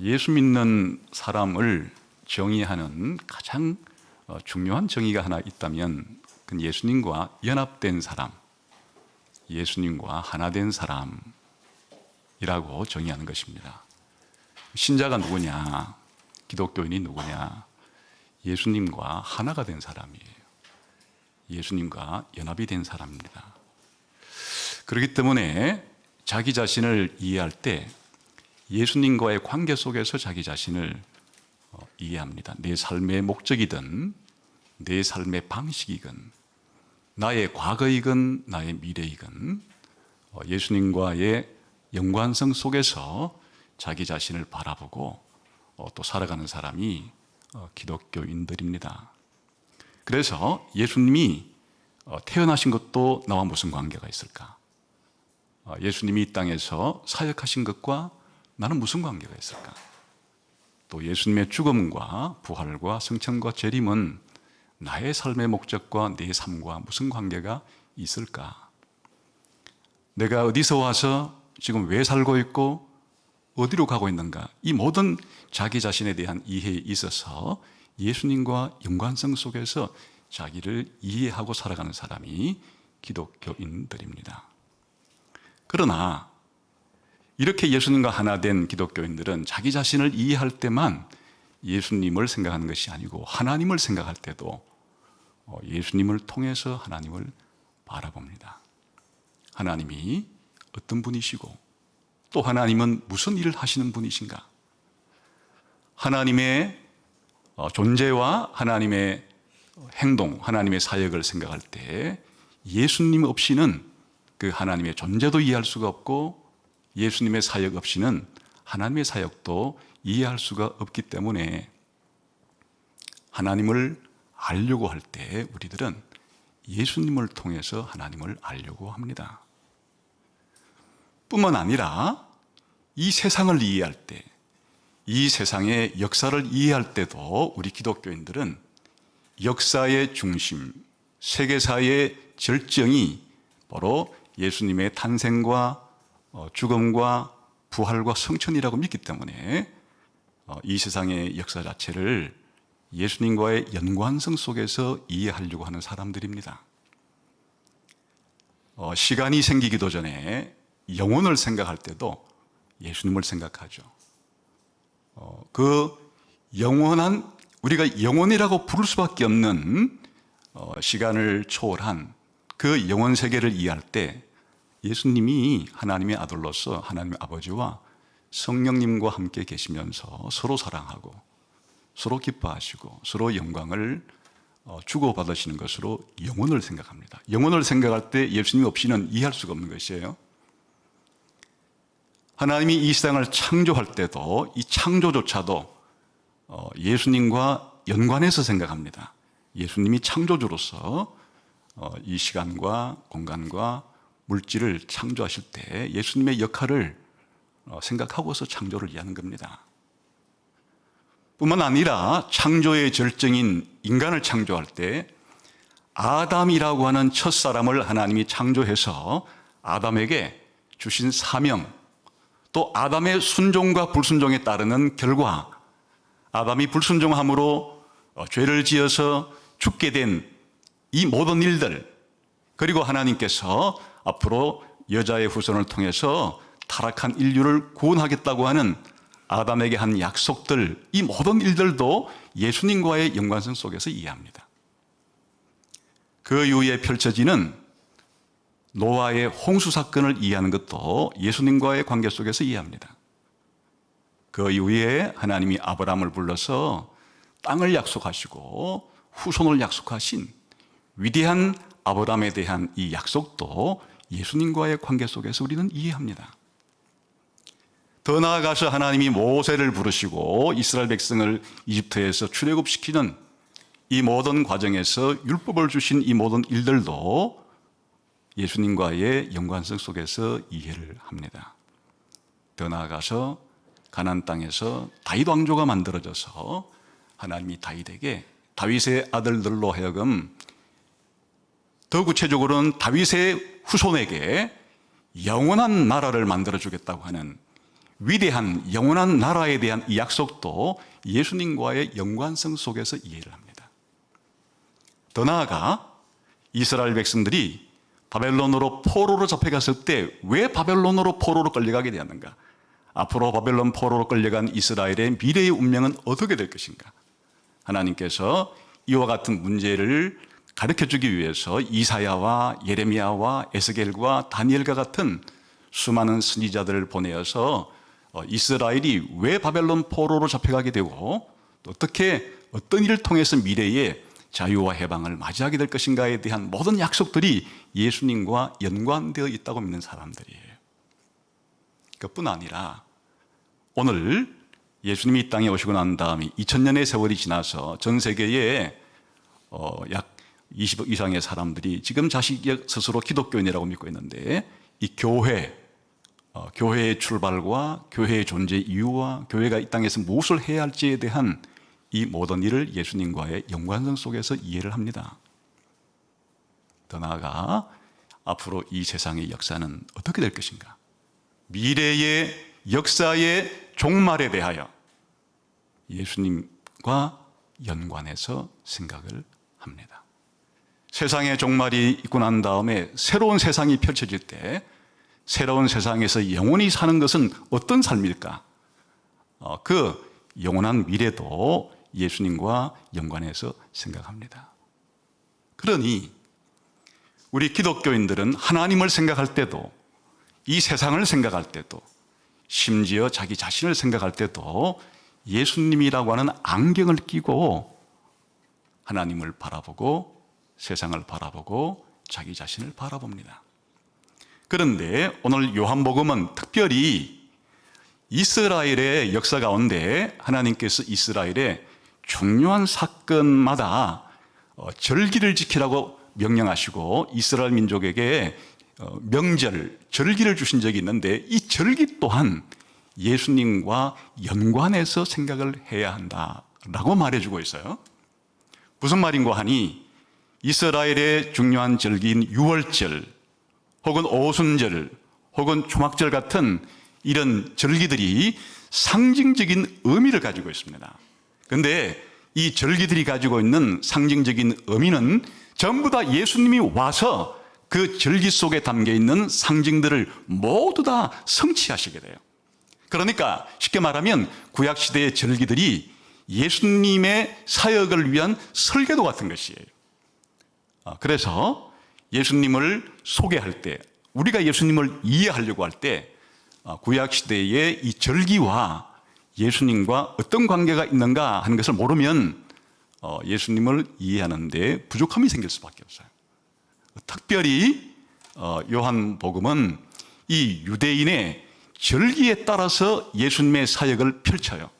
예수 믿는 사람을 정의하는 가장 중요한 정의가 하나 있다면 그건 예수님과 연합된 사람, 예수님과 하나 된 사람이라고 정의하는 것입니다. 신자가 누구냐? 기독교인이 누구냐? 예수님과 하나가 된 사람이에요. 예수님과 연합이 된 사람입니다. 그렇기 때문에 자기 자신을 이해할 때 예수님과의 관계 속에서 자기 자신을 이해합니다. 내 삶의 목적이든 내 삶의 방식이든 나의 과거이건 나의 미래이건 예수님과의 연관성 속에서 자기 자신을 바라보고 또 살아가는 사람이 기독교인들입니다. 그래서 예수님이 태어나신 것도 나와 무슨 관계가 있을까? 예수님이 이 땅에서 사역하신 것과 나는 무슨 관계가 있을까? 또 예수님의 죽음과 부활과 승천과 재림은 나의 삶의 목적과 내 삶과 무슨 관계가 있을까? 내가 어디서 와서 지금 왜 살고 있고 어디로 가고 있는가? 이 모든 자기 자신에 대한 이해에 있어서 예수님과 연관성 속에서 자기를 이해하고 살아가는 사람이 기독교인들입니다. 그러나 이렇게 예수님과 하나 된 기독교인들은 자기 자신을 이해할 때만 예수님을 생각하는 것이 아니고 하나님을 생각할 때도 예수님을 통해서 하나님을 바라봅니다. 하나님이 어떤 분이시고 또 하나님은 무슨 일을 하시는 분이신가? 하나님의 존재와 하나님의 행동, 하나님의 사역을 생각할 때 예수님 없이는 그 하나님의 존재도 이해할 수가 없고 예수님의 사역 없이는 하나님의 사역도 이해할 수가 없기 때문에 하나님을 알려고 할 때 우리들은 예수님을 통해서 하나님을 알려고 합니다. 뿐만 아니라 이 세상을 이해할 때, 이 세상의 역사를 이해할 때도 우리 기독교인들은 역사의 중심, 세계사의 절정이 바로 예수님의 탄생과 죽음과 부활과 성천이라고 믿기 때문에 이 세상의 역사 자체를 예수님과의 연관성 속에서 이해하려고 하는 사람들입니다. 시간이 생기기도 전에 영혼을 생각할 때도 예수님을 생각하죠. 그 영원한, 우리가 영혼이라고 부를 수밖에 없는 시간을 초월한 그 영혼 세계를 이해할 때 예수님이 하나님의 아들로서 하나님의 아버지와 성령님과 함께 계시면서 서로 사랑하고 서로 기뻐하시고 서로 영광을 주고받으시는 것으로 영혼을 생각합니다. 영혼을 생각할 때 예수님 없이는 이해할 수가 없는 것이에요. 하나님이 이 세상을 창조할 때도 이 창조조차도 예수님과 연관해서 생각합니다. 예수님이 창조주로서 이 시간과 공간과 물질을 창조하실 때 예수님의 역할을 생각하고서 창조를 이해하는 겁니다. 뿐만 아니라 창조의 절정인 인간을 창조할 때 아담이라고 하는 첫사람을 하나님이 창조해서 아담에게 주신 사명, 또 아담의 순종과 불순종에 따르는 결과, 아담이 불순종함으로 죄를 지어서 죽게 된 이 모든 일들, 그리고 하나님께서 앞으로 여자의 후손을 통해서 타락한 인류를 구원하겠다고 하는 아담에게 한 약속들, 이 모든 일들도 예수님과의 연관성 속에서 이해합니다. 그 이후에 펼쳐지는 노아의 홍수 사건을 이해하는 것도 예수님과의 관계 속에서 이해합니다. 그 이후에 하나님이 아브라함을 불러서 땅을 약속하시고 후손을 약속하신 위대한 아브라함에 대한 이 약속도 예수님과의 관계 속에서 우리는 이해합니다. 더 나아가서 하나님이 모세를 부르시고 이스라엘 백성을 이집트에서 출애굽시키는 이 모든 과정에서 율법을 주신 이 모든 일들도 예수님과의 연관성 속에서 이해를 합니다. 더 나아가서 가나안 땅에서 다윗 왕조가 만들어져서 하나님이 다윗에게 다윗의 아들들로 하여금 더 구체적으로는 다윗의 후손에게 영원한 나라를 만들어주겠다고 하는 위대한 영원한 나라에 대한 이 약속도 예수님과의 연관성 속에서 이해를 합니다. 더 나아가 이스라엘 백성들이 바벨론으로 포로로 잡혀갔을 때 왜 바벨론으로 포로로 끌려가게 되었는가? 앞으로 바벨론 포로로 끌려간 이스라엘의 미래의 운명은 어떻게 될 것인가? 하나님께서 이와 같은 문제를 가르쳐주기 위해서 이사야와 예레미야와 에스겔과 다니엘과 같은 수많은 선지자들을 보내어서 이스라엘이 왜 바벨론 포로로 잡혀가게 되고 또 어떻게 어떤 일을 통해서 미래에 자유와 해방을 맞이하게 될 것인가에 대한 모든 약속들이 예수님과 연관되어 있다고 믿는 사람들이에요. 그뿐 아니라 오늘 예수님이 이 땅에 오시고 난 다음에 2000년의 세월이 지나서 전 세계에 약 20억 이상의 사람들이 지금 자식 스스로 기독교인이라고 믿고 있는데 이 교회의 출발과 교회의 존재 이유와 교회가 이 땅에서 무엇을 해야 할지에 대한 이 모든 일을 예수님과의 연관성 속에서 이해를 합니다. 더 나아가 앞으로 이 세상의 역사는 어떻게 될 것인가? 미래의 역사의 종말에 대하여 예수님과 연관해서 생각을 합니다. 세상의 종말이 있고 난 다음에 새로운 세상이 펼쳐질 때 새로운 세상에서 영원히 사는 것은 어떤 삶일까? 그 영원한 미래도 예수님과 연관해서 생각합니다. 그러니 우리 기독교인들은 하나님을 생각할 때도 이 세상을 생각할 때도 심지어 자기 자신을 생각할 때도 예수님이라고 하는 안경을 끼고 하나님을 바라보고 세상을 바라보고 자기 자신을 바라봅니다. 그런데 오늘 요한복음은 특별히 이스라엘의 역사 가운데 하나님께서 이스라엘의 중요한 사건마다 절기를 지키라고 명령하시고 이스라엘 민족에게 명절, 절기를 주신 적이 있는데 이 절기 또한 예수님과 연관해서 생각을 해야 한다라고 말해주고 있어요. 무슨 말인고 하니 이스라엘의 중요한 절기인 유월절 혹은 오순절 혹은 초막절 같은 이런 절기들이 상징적인 의미를 가지고 있습니다. 그런데 이 절기들이 가지고 있는 상징적인 의미는 전부 다 예수님이 와서 그 절기 속에 담겨 있는 상징들을 모두 다 성취하시게 돼요. 그러니까 쉽게 말하면 구약시대의 절기들이 예수님의 사역을 위한 설계도 같은 것이에요. 그래서 예수님을 소개할 때, 우리가 예수님을 이해하려고 할 때 구약시대의 이 절기와 예수님과 어떤 관계가 있는가 하는 것을 모르면 예수님을 이해하는 데 부족함이 생길 수밖에 없어요. 특별히 요한복음은 이 유대인의 절기에 따라서 예수님의 사역을 펼쳐요.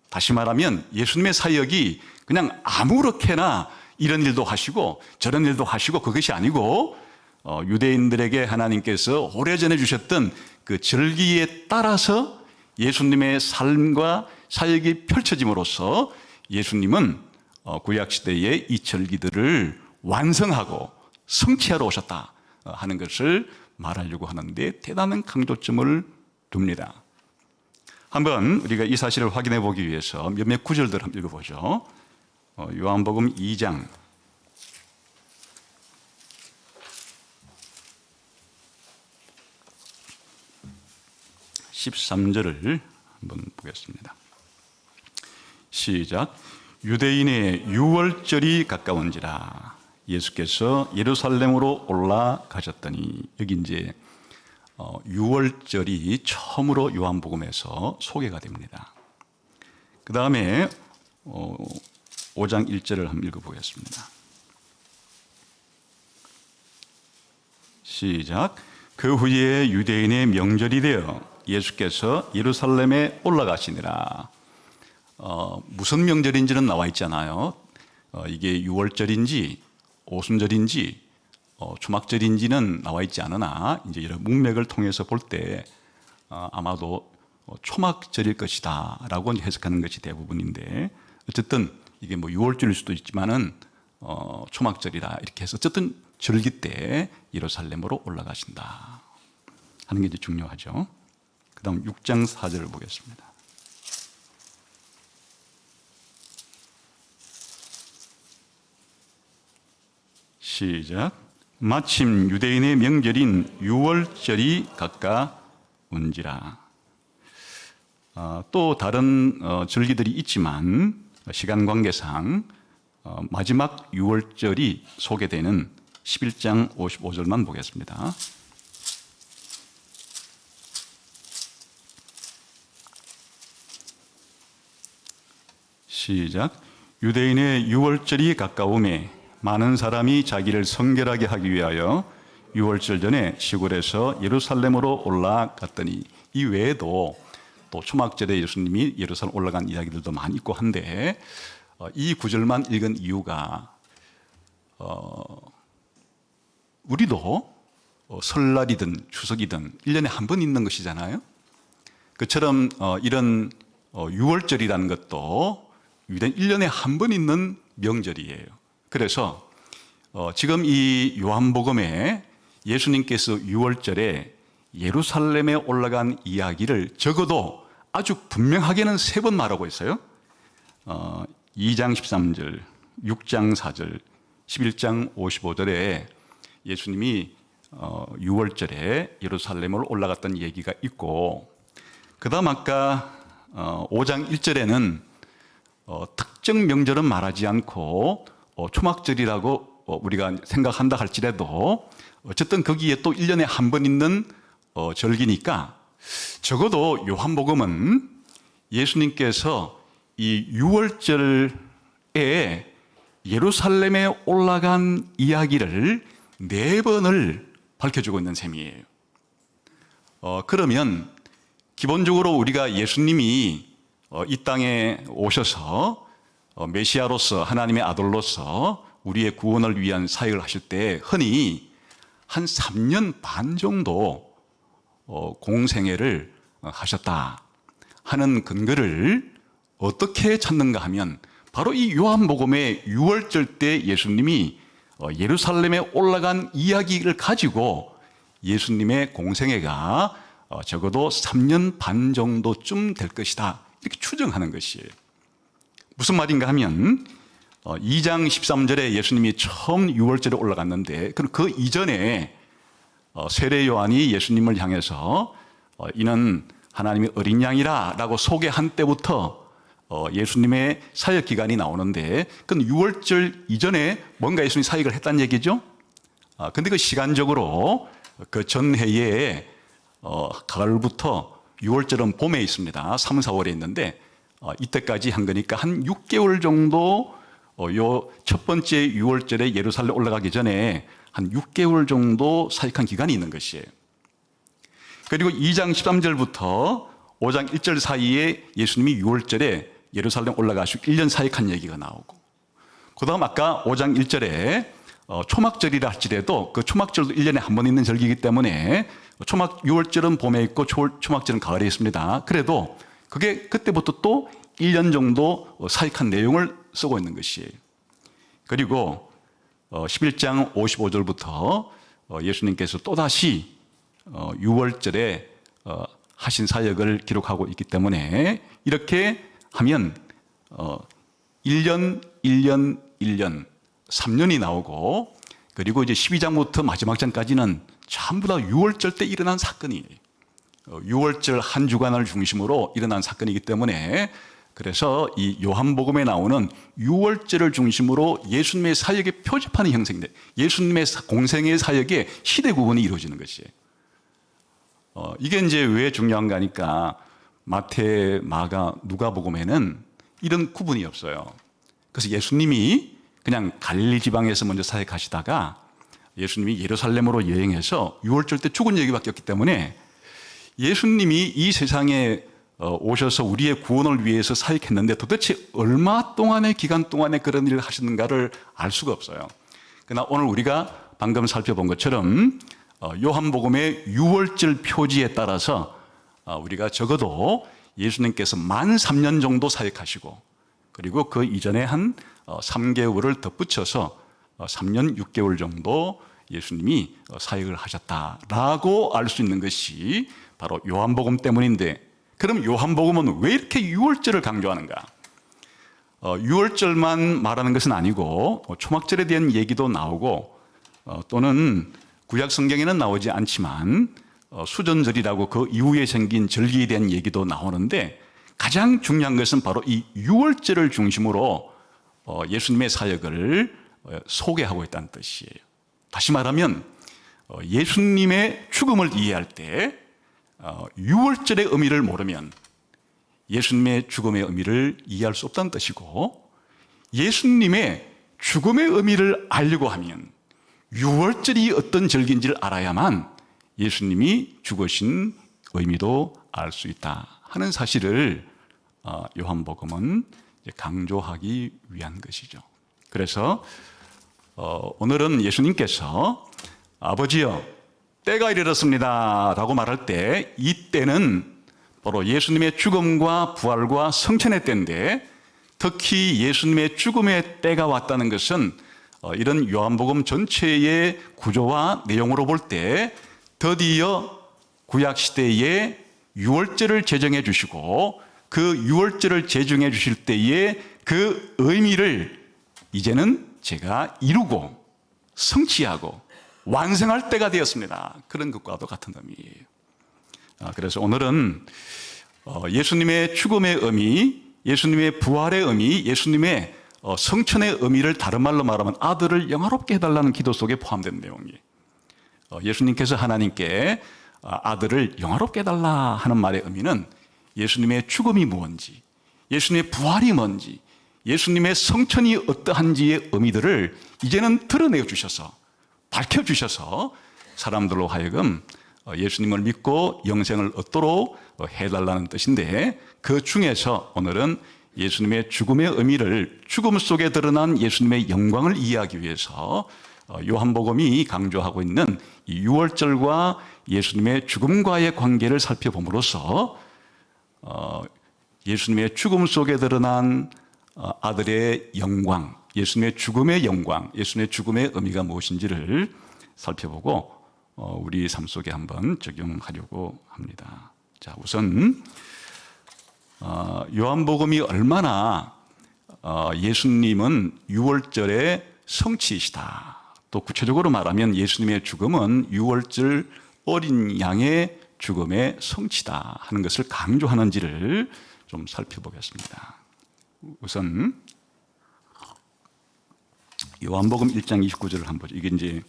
다시 말하면 예수님의 사역이 그냥 아무렇게나 이런 일도 하시고 저런 일도 하시고 그것이 아니고 유대인들에게 하나님께서 오래전에 주셨던 그 절기에 따라서 예수님의 삶과 사역이 펼쳐짐으로써 예수님은 구약시대의 이 절기들을 완성하고 성취하러 오셨다 하는 것을 말하려고 하는데 대단한 강조점을 둡니다. 한번 우리가 이 사실을 확인해 보기 위해서 몇몇 구절들 한번 읽어보죠. 요한복음 2장 13절을 한번 보겠습니다. 시작. 유대인의 유월절이 가까운지라 예수께서 예루살렘으로 올라가셨더니, 여기 이제 유월절이 처음으로 요한복음에서 소개가 됩니다. 그 다음에 5장 1절을 한번 읽어보겠습니다. 시작. 그 후에 유대인의 명절이 되어 예수께서 예루살렘에 올라가시니라. 무슨 명절인지는 나와 있잖아요. 이게 유월절인지 오순절인지 초막절인지는 나와 있지 않으나 이제 이런 문맥을 통해서 볼 때 아마도 초막절일 것이다라고 해석하는 것이 대부분인데, 어쨌든 이게 뭐 유월절일 수도 있지만은 초막절이다 이렇게 해서 어쨌든 절기 때 예루살렘으로 올라가신다 하는 게 이제 중요하죠. 그 다음 6장 4절을 보겠습니다. 시작. 마침 유대인의 명절인 유월절이 가까운지라. 또 다른 절기들이 있지만 시간 관계상 마지막 유월절이 소개되는 11장 55절만 보겠습니다. 시작. 유대인의 유월절이 가까우매 많은 사람이 자기를 성결하게 하기 위하여 유월절 전에 시골에서 예루살렘으로 올라갔더니, 이 외에도 또 초막절에 예수님이 예루살렘 올라간 이야기들도 많이 있고 한데, 이 구절만 읽은 이유가 우리도 설날이든 추석이든 1년에 한 번 있는 것이잖아요. 그처럼 이런 유월절이라는 것도 1년에 한 번 있는 명절이에요. 그래서 지금 이 요한복음에 예수님께서 유월절에 예루살렘에 올라간 이야기를 적어도 아주 분명하게는 3번 말하고 있어요. 2장 13절, 6장 4절, 11장 55절에 예수님이 유월절에 예루살렘으로 올라갔던 얘기가 있고, 그 다음 아까 5장 1절에는 특정 명절은 말하지 않고 초막절이라고 우리가 생각한다 할지라도 어쨌든 거기에 또 1년에 한 번 있는 절기니까, 적어도 요한복음은 예수님께서 이 유월절에 예루살렘에 올라간 이야기를 4번을 밝혀주고 있는 셈이에요. 그러면 기본적으로 우리가 예수님이 이 땅에 오셔서 메시아로서, 하나님의 아들로서 우리의 구원을 위한 사역을 하실 때 흔히 한 3년 반 정도 공생애를 하셨다 하는 근거를 어떻게 찾는가 하면, 바로 이 요한복음의 유월절 때 예수님이 예루살렘에 올라간 이야기를 가지고 예수님의 공생애가 적어도 3년 반 정도쯤 될 것이다, 이렇게 추정하는 것이에요. 무슨 말인가 하면 2장 13절에 예수님이 처음 유월절에 올라갔는데, 그 이전에 세례 요한이 예수님을 향해서 이는 하나님의 어린 양이라 라고 소개한 때부터 예수님의 사역 기간이 나오는데, 그건 유월절 이전에 뭔가 예수님이 사역을 했다는 얘기죠. 근데 그 시간적으로 그 전해에 가을부터, 유월절은 봄에 있습니다. 3, 4월에 있는데 이때까지 한 거니까 한 6개월 정도, 요 첫 번째 유월절에 예루살렘 올라가기 전에 한 6개월 정도 사역한 기간이 있는 것이에요. 그리고 2장 13절부터 5장 1절 사이에 예수님이 유월절에 예루살렘 올라가시고 1년 사역한 얘기가 나오고, 그 다음 아까 5장 1절에 초막절이라 할지라도 그 초막절도 1년에 한 번 있는 절기이기 때문에 유월절은 봄에 있고 초막절은 가을에 있습니다. 그래도 그게 그때부터 또 1년 정도 사역한 내용을 쓰고 있는 것이에요. 그리고 11장 55절부터 예수님께서 또다시 유월절에 하신 사역을 기록하고 있기 때문에, 이렇게 하면 1년, 1년, 1년, 3년이 나오고, 그리고 이제 12장부터 마지막 장까지는 전부 다 유월절 때 일어난 사건이에요. 유월절 한 주간을 중심으로 일어난 사건이기 때문에, 그래서 이 요한복음에 나오는 유월절을 중심으로 예수님의 사역의 표지판이 형성돼, 예수님의 공생의 사역의 시대 구분이 이루어지는 것이에요. 이게 이제 왜 중요한가 하니까 마태, 마가, 누가복음에는 이런 구분이 없어요. 그래서 예수님이 그냥 갈릴리 지방에서 먼저 사역하시다가 예수님이 예루살렘으로 여행해서 유월절 때 죽은 얘기밖에 없기 때문에, 예수님이 이 세상에 오셔서 우리의 구원을 위해서 사역했는데 도대체 얼마 동안의 기간 동안에 그런 일을 하셨는가를 알 수가 없어요. 그러나 오늘 우리가 방금 살펴본 것처럼 요한복음의 유월절 표지에 따라서 우리가 적어도 예수님께서 만 3년 정도 사역하시고, 그리고 그 이전에 한 3개월을 덧붙여서 3년 6개월 정도 예수님이 사역을 하셨다라고 알 수 있는 것이 바로 요한복음 때문인데, 그럼 요한복음은 왜 이렇게 유월절을 강조하는가? 유월절만 말하는 것은 아니고 초막절에 대한 얘기도 나오고 또는 구약 성경에는 나오지 않지만 수전절이라고 그 이후에 생긴 절기에 대한 얘기도 나오는데, 가장 중요한 것은 바로 이 유월절을 중심으로 예수님의 사역을 소개하고 있다는 뜻이에요. 다시 말하면 예수님의 죽음을 이해할 때 유월절의 의미를 모르면 예수님의 죽음의 의미를 이해할 수 없다는 뜻이고, 예수님의 죽음의 의미를 알려고 하면 유월절이 어떤 절기인지를 알아야만 예수님이 죽으신 의미도 알 수 있다 하는 사실을 요한복음은 강조하기 위한 것이죠. 그래서 오늘은 예수님께서 아버지여 때가 이르렀습니다 라고 말할 때, 이 때는 바로 예수님의 죽음과 부활과 성천의 때인데, 특히 예수님의 죽음의 때가 왔다는 것은 이런 요한복음 전체의 구조와 내용으로 볼 때 드디어 구약시대에 유월절을 제정해 주시고, 그 유월절을 제정해 주실 때에 그 의미를 이제는 제가 이루고 성취하고 완성할 때가 되었습니다. 그런 것과도 같은 의미예요. 그래서 오늘은 예수님의 죽음의 의미, 예수님의 부활의 의미, 예수님의 성천의 의미를 다른 말로 말하면 아들을 영화롭게 해달라는 기도 속에 포함된 내용이에요. 예수님께서 하나님께 아들을 영화롭게 해달라 하는 말의 의미는 예수님의 죽음이 뭔지, 예수님의 부활이 뭔지, 예수님의 성천이 어떠한지의 의미들을 이제는 드러내어 주셔서, 밝혀주셔서 사람들로 하여금 예수님을 믿고 영생을 얻도록 해달라는 뜻인데, 그 중에서 오늘은 예수님의 죽음의 의미를, 죽음 속에 드러난 예수님의 영광을 이해하기 위해서 요한복음이 강조하고 있는 이 유월절과 예수님의 죽음과의 관계를 살펴봄으로써 예수님의 죽음 속에 드러난 아들의 영광, 예수님의 죽음의 영광, 예수님의 죽음의 의미가 무엇인지를 살펴보고 우리 삶 속에 한번 적용하려고 합니다. 자, 우선 요한복음이 얼마나 예수님은 유월절의 성취이시다, 또 구체적으로 말하면 예수님의 죽음은 유월절 어린 양의 죽음의 성취다 하는 것을 강조하는지를 좀 살펴보겠습니다. 우선 요한복음 1장 29절을 한번 보죠. 이게 이제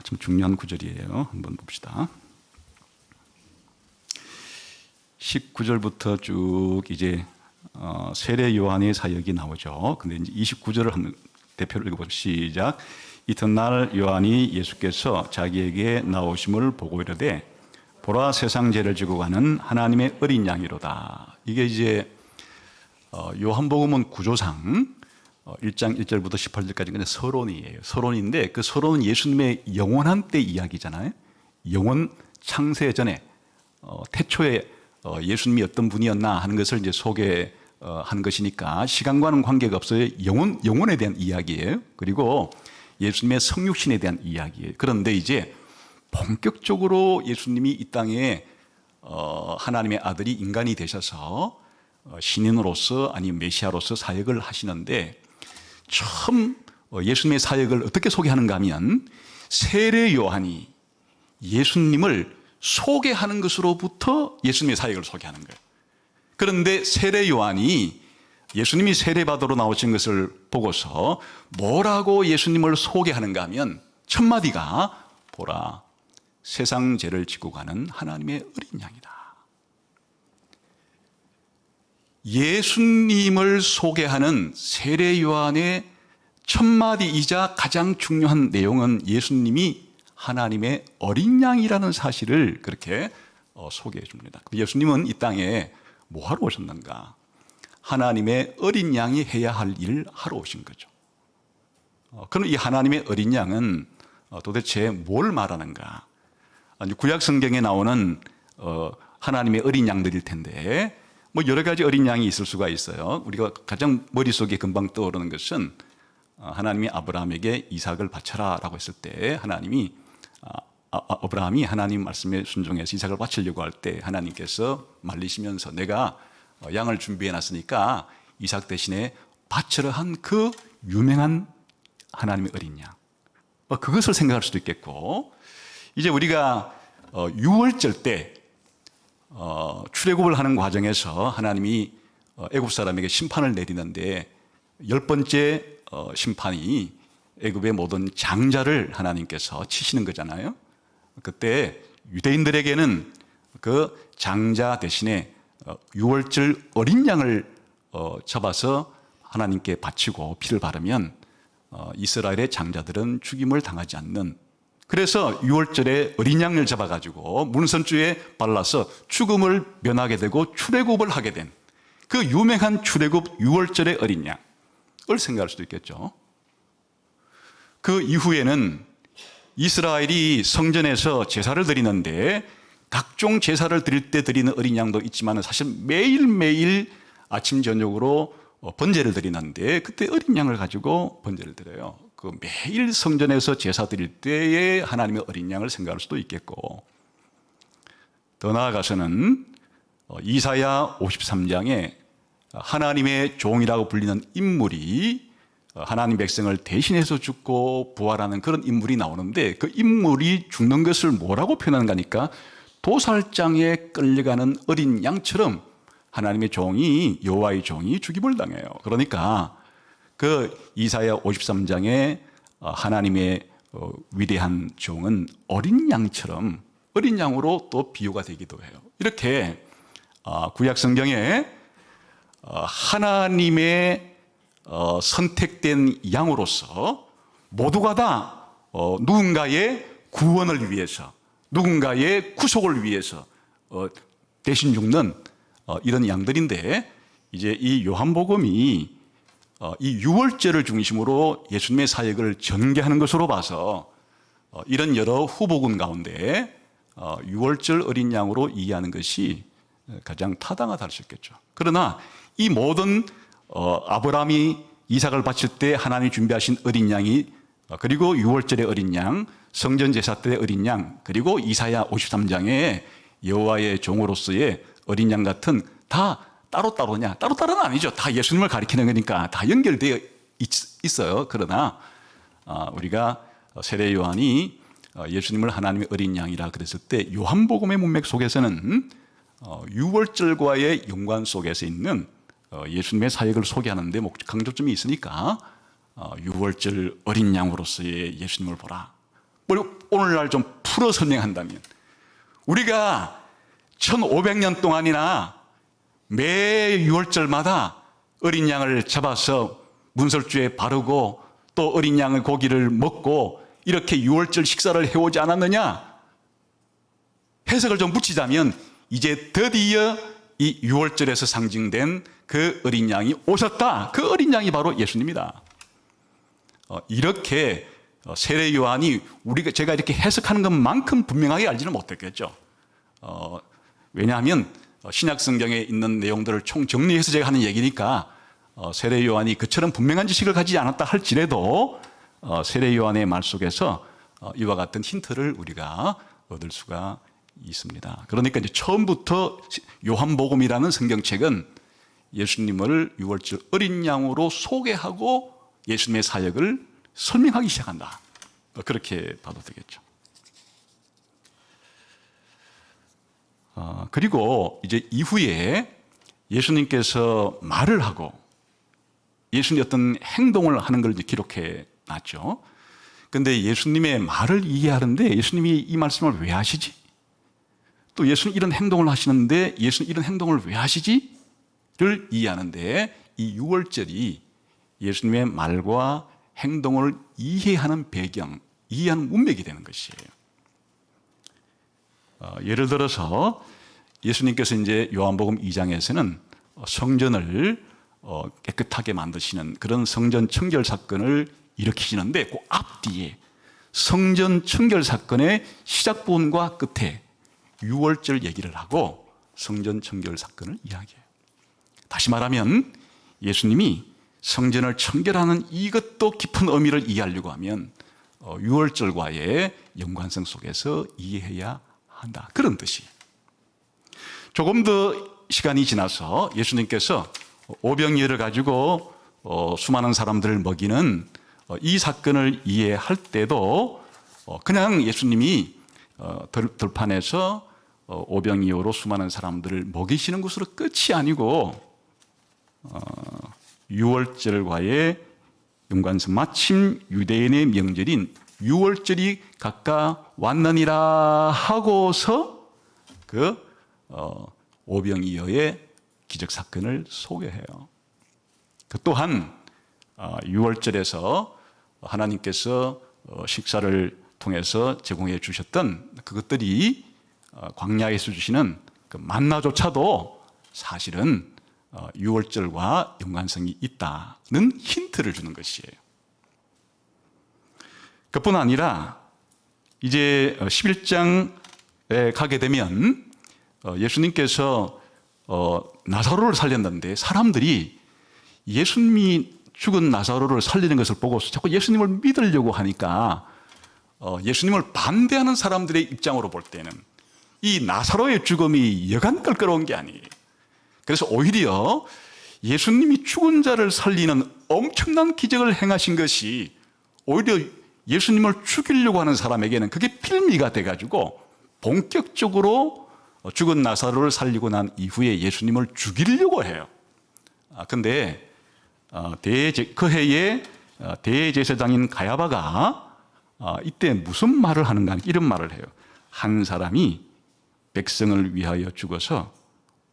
참 중요한 구절이에요. 한번 봅시다. 19절부터 쭉 이제 세례 요한의 사역이 나오죠. 근데 이제 29절을 한번 대표로 읽어보죠. 시작. 이튿날 요한이 예수께서 자기에게 나오심을 보고 이르되 보라, 세상 죄를 지고 가는 하나님의 어린 양이로다. 이게 이제 요한복음은 구조상 1장 1절부터 18절까지 그냥 서론이에요. 서론인데 그 서론은 예수님의 영원한 때 이야기잖아요. 영원 창세 전에 태초에 예수님이 어떤 분이었나 하는 것을 이제 소개한 것이니까 시간과는 관계가 없어요. 영혼에 대한 이야기예요. 그리고 예수님의 성육신에 대한 이야기예요. 그런데 이제 본격적으로 예수님이 이 땅에 하나님의 아들이 인간이 되셔서 신인으로서 아니면 메시아로서 사역을 하시는데, 처음 예수님의 사역을 어떻게 소개하는가 하면 세례 요한이 예수님을 소개하는 것으로부터 예수님의 사역을 소개하는 거예요. 그런데 세례 요한이 예수님이 세례받으러 나오신 것을 보고서 뭐라고 예수님을 소개하는가 하면 첫 마디가 보라, 세상 죄를 지고 가는 하나님의 어린 양이다. 예수님을 소개하는 세례 요한의 첫 마디이자 가장 중요한 내용은 예수님이 하나님의 어린 양이라는 사실을 그렇게 소개해 줍니다. 예수님은 이 땅에 뭐 하러 오셨는가? 하나님의 어린 양이 해야 할 일을 하러 오신 거죠. 그럼 이 하나님의 어린 양은 도대체 뭘 말하는가? 구약 성경에 나오는 하나님의 어린 양들일 텐데 뭐 여러 가지 어린 양이 있을 수가 있어요. 우리가 가장 머릿속에 금방 떠오르는 것은 하나님이 아브라함에게 이삭을 바쳐라 라고 했을 때 하나님이 아브라함이 하나님 말씀에 순종해서 이삭을 바치려고 할 때 하나님께서 말리시면서 내가 양을 준비해 놨으니까 이삭 대신에 바치라 한 그 유명한 하나님의 어린 양, 그것을 생각할 수도 있겠고, 이제 우리가 유월절 때 출애굽을 하는 과정에서 하나님이 애굽 사람에게 심판을 내리는데 10번째 심판이 애굽의 모든 장자를 하나님께서 치시는 거잖아요. 그때 유대인들에게는 그 장자 대신에 유월절 어린 양을 잡아서 하나님께 바치고 피를 바르면 이스라엘의 장자들은 죽임을 당하지 않는, 그래서 유월절에 어린 양을 잡아가지고 문선주에 발라서 죽음을 면하게 되고 출애굽을 하게 된 그 유명한 출애굽 유월절의 어린 양을 생각할 수도 있겠죠. 그 이후에는 이스라엘이 성전에서 제사를 드리는데 각종 제사를 드릴 때 드리는 어린 양도 있지만 사실 매일매일 아침 저녁으로 번제를 드리는데 그때 어린 양을 가지고 번제를 드려요. 그 매일 성전에서 제사 드릴 때에 하나님의 어린 양을 생각할 수도 있겠고, 더 나아가서는 이사야 53장에 하나님의 종이라고 불리는 인물이 하나님 백성을 대신해서 죽고 부활하는 그런 인물이 나오는데 그 인물이 죽는 것을 뭐라고 표현하는가 하니까 도살장에 끌려가는 어린 양처럼 하나님의 종이, 여호와의 종이 죽임을 당해요. 그러니까 그 이사야 53장에 하나님의 위대한 종은 어린 양처럼 어린 양으로 또 비유가 되기도 해요. 이렇게 구약 성경에 하나님의 선택된 양으로서 모두가 다 누군가의 구원을 위해서, 누군가의 구속을 위해서 대신 죽는 이런 양들인데, 이제 이 요한복음이 이 유월절을 중심으로 예수님의 사역을 전개하는 것으로 봐서 이런 여러 후복음 가운데 유월절 어린 양으로 이해하는 것이 가장 타당하다 할 수 있겠죠. 그러나 이 모든 아브라함이 이삭을 바칠 때 하나님이 준비하신 어린 양이, 그리고 유월절의 어린 양, 성전 제사 때의 어린 양, 그리고 이사야 53장에 여호와의 종으로서의 어린 양 같은 다 따로따로냐? 따로따로는 아니죠. 다 예수님을 가리키는 거니까 다 연결되어 있어요. 그러나 우리가 세례 요한이 예수님을 하나님의 어린 양이라 그랬을 때 요한복음의 문맥 속에서는 유월절과의 연관 속에서 있는 예수님의 사역을 소개하는데 강조점이 있으니까 유월절 어린 양으로서의 예수님을 보라. 오늘날 좀 풀어 설명한다면 우리가 1500년 동안이나 매 유월절마다 어린 양을 잡아서 문설주에 바르고 또 어린 양의 고기를 먹고 이렇게 유월절 식사를 해오지 않았느냐? 해석을 좀 붙이자면 이제 드디어 이 유월절에서 상징된 그 어린 양이 오셨다. 그 어린 양이 바로 예수님이다. 이렇게 세례 요한이 제가 이렇게 해석하는 것만큼 분명하게 알지는 못했겠죠. 왜냐하면 신약 성경에 있는 내용들을 총 정리해서 제가 하는 얘기니까 세례 요한이 그처럼 분명한 지식을 가지지 않았다 할지라도 세례 요한의 말 속에서 이와 같은 힌트를 우리가 얻을 수가 있습니다. 그러니까 이제 처음부터 요한복음이라는 성경책은 예수님을 유월절 어린 양으로 소개하고 예수님의 사역을 설명하기 시작한다. 그렇게 봐도 되겠죠. 그리고 이제 이후에 예수님께서 말을 하고 예수님이 어떤 행동을 하는 걸 기록해 놨죠. 그런데 예수님의 말을 이해하는데 예수님이 이 말씀을 왜 하시지? 또 예수님 이런 행동을 하시는데 예수님 이런 행동을 왜 하시지? 를 이해하는데 이 유월절이 예수님의 말과 행동을 이해하는 배경, 이해하는 문맥이 되는 것이에요. 예를 들어서 예수님께서 이제 요한복음 2장에서는 성전을 깨끗하게 만드시는 그런 성전 청결 사건을 일으키시는데 그 앞뒤에 성전 청결 사건의 시작 부분과 끝에 유월절 얘기를 하고 성전 청결 사건을 이야기해요. 다시 말하면 예수님이 성전을 청결하는 이것도 깊은 의미를 이해하려고 하면 유월절과의 연관성 속에서 이해해야 한다. 그런 뜻이. 조금 더 시간이 지나서 예수님께서 오병이어를 가지고 수많은 사람들을 먹이는 이 사건을 이해할 때도 그냥 예수님이 들판에서 오병이어로 수많은 사람들을 먹이시는 것으로 끝이 아니고 유월절과의 연관성, 마침 유대인의 명절인 유월절이 가까웠느니라 하고서 그 오병이어의 기적 사건을 소개해요. 그 또한 유월절에서 하나님께서 식사를 통해서 제공해 주셨던 그것들이 광야에서 주시는 그 만나조차도 사실은 유월절과 연관성이 있다는 힌트를 주는 것이에요. 그뿐 아니라 이제 11장에 가게 되면 예수님께서 나사로를 살렸는데 사람들이 예수님이 죽은 나사로를 살리는 것을 보고 자꾸 예수님을 믿으려고 하니까 예수님을 반대하는 사람들의 입장으로 볼 때는 이 나사로의 죽음이 여간 껄끄러운 게 아니에요. 그래서 오히려 예수님이 죽은 자를 살리는 엄청난 기적을 행하신 것이 오히려 예수님을 죽이려고 하는 사람에게는 그게 필미가 돼가지고 본격적으로 죽은 나사로를 살리고 난 이후에 예수님을 죽이려고 해요. 근데 그 해에 대제사장인 가야바가 이때 무슨 말을 하는가, 이런 말을 해요. 한 사람이 백성을 위하여 죽어서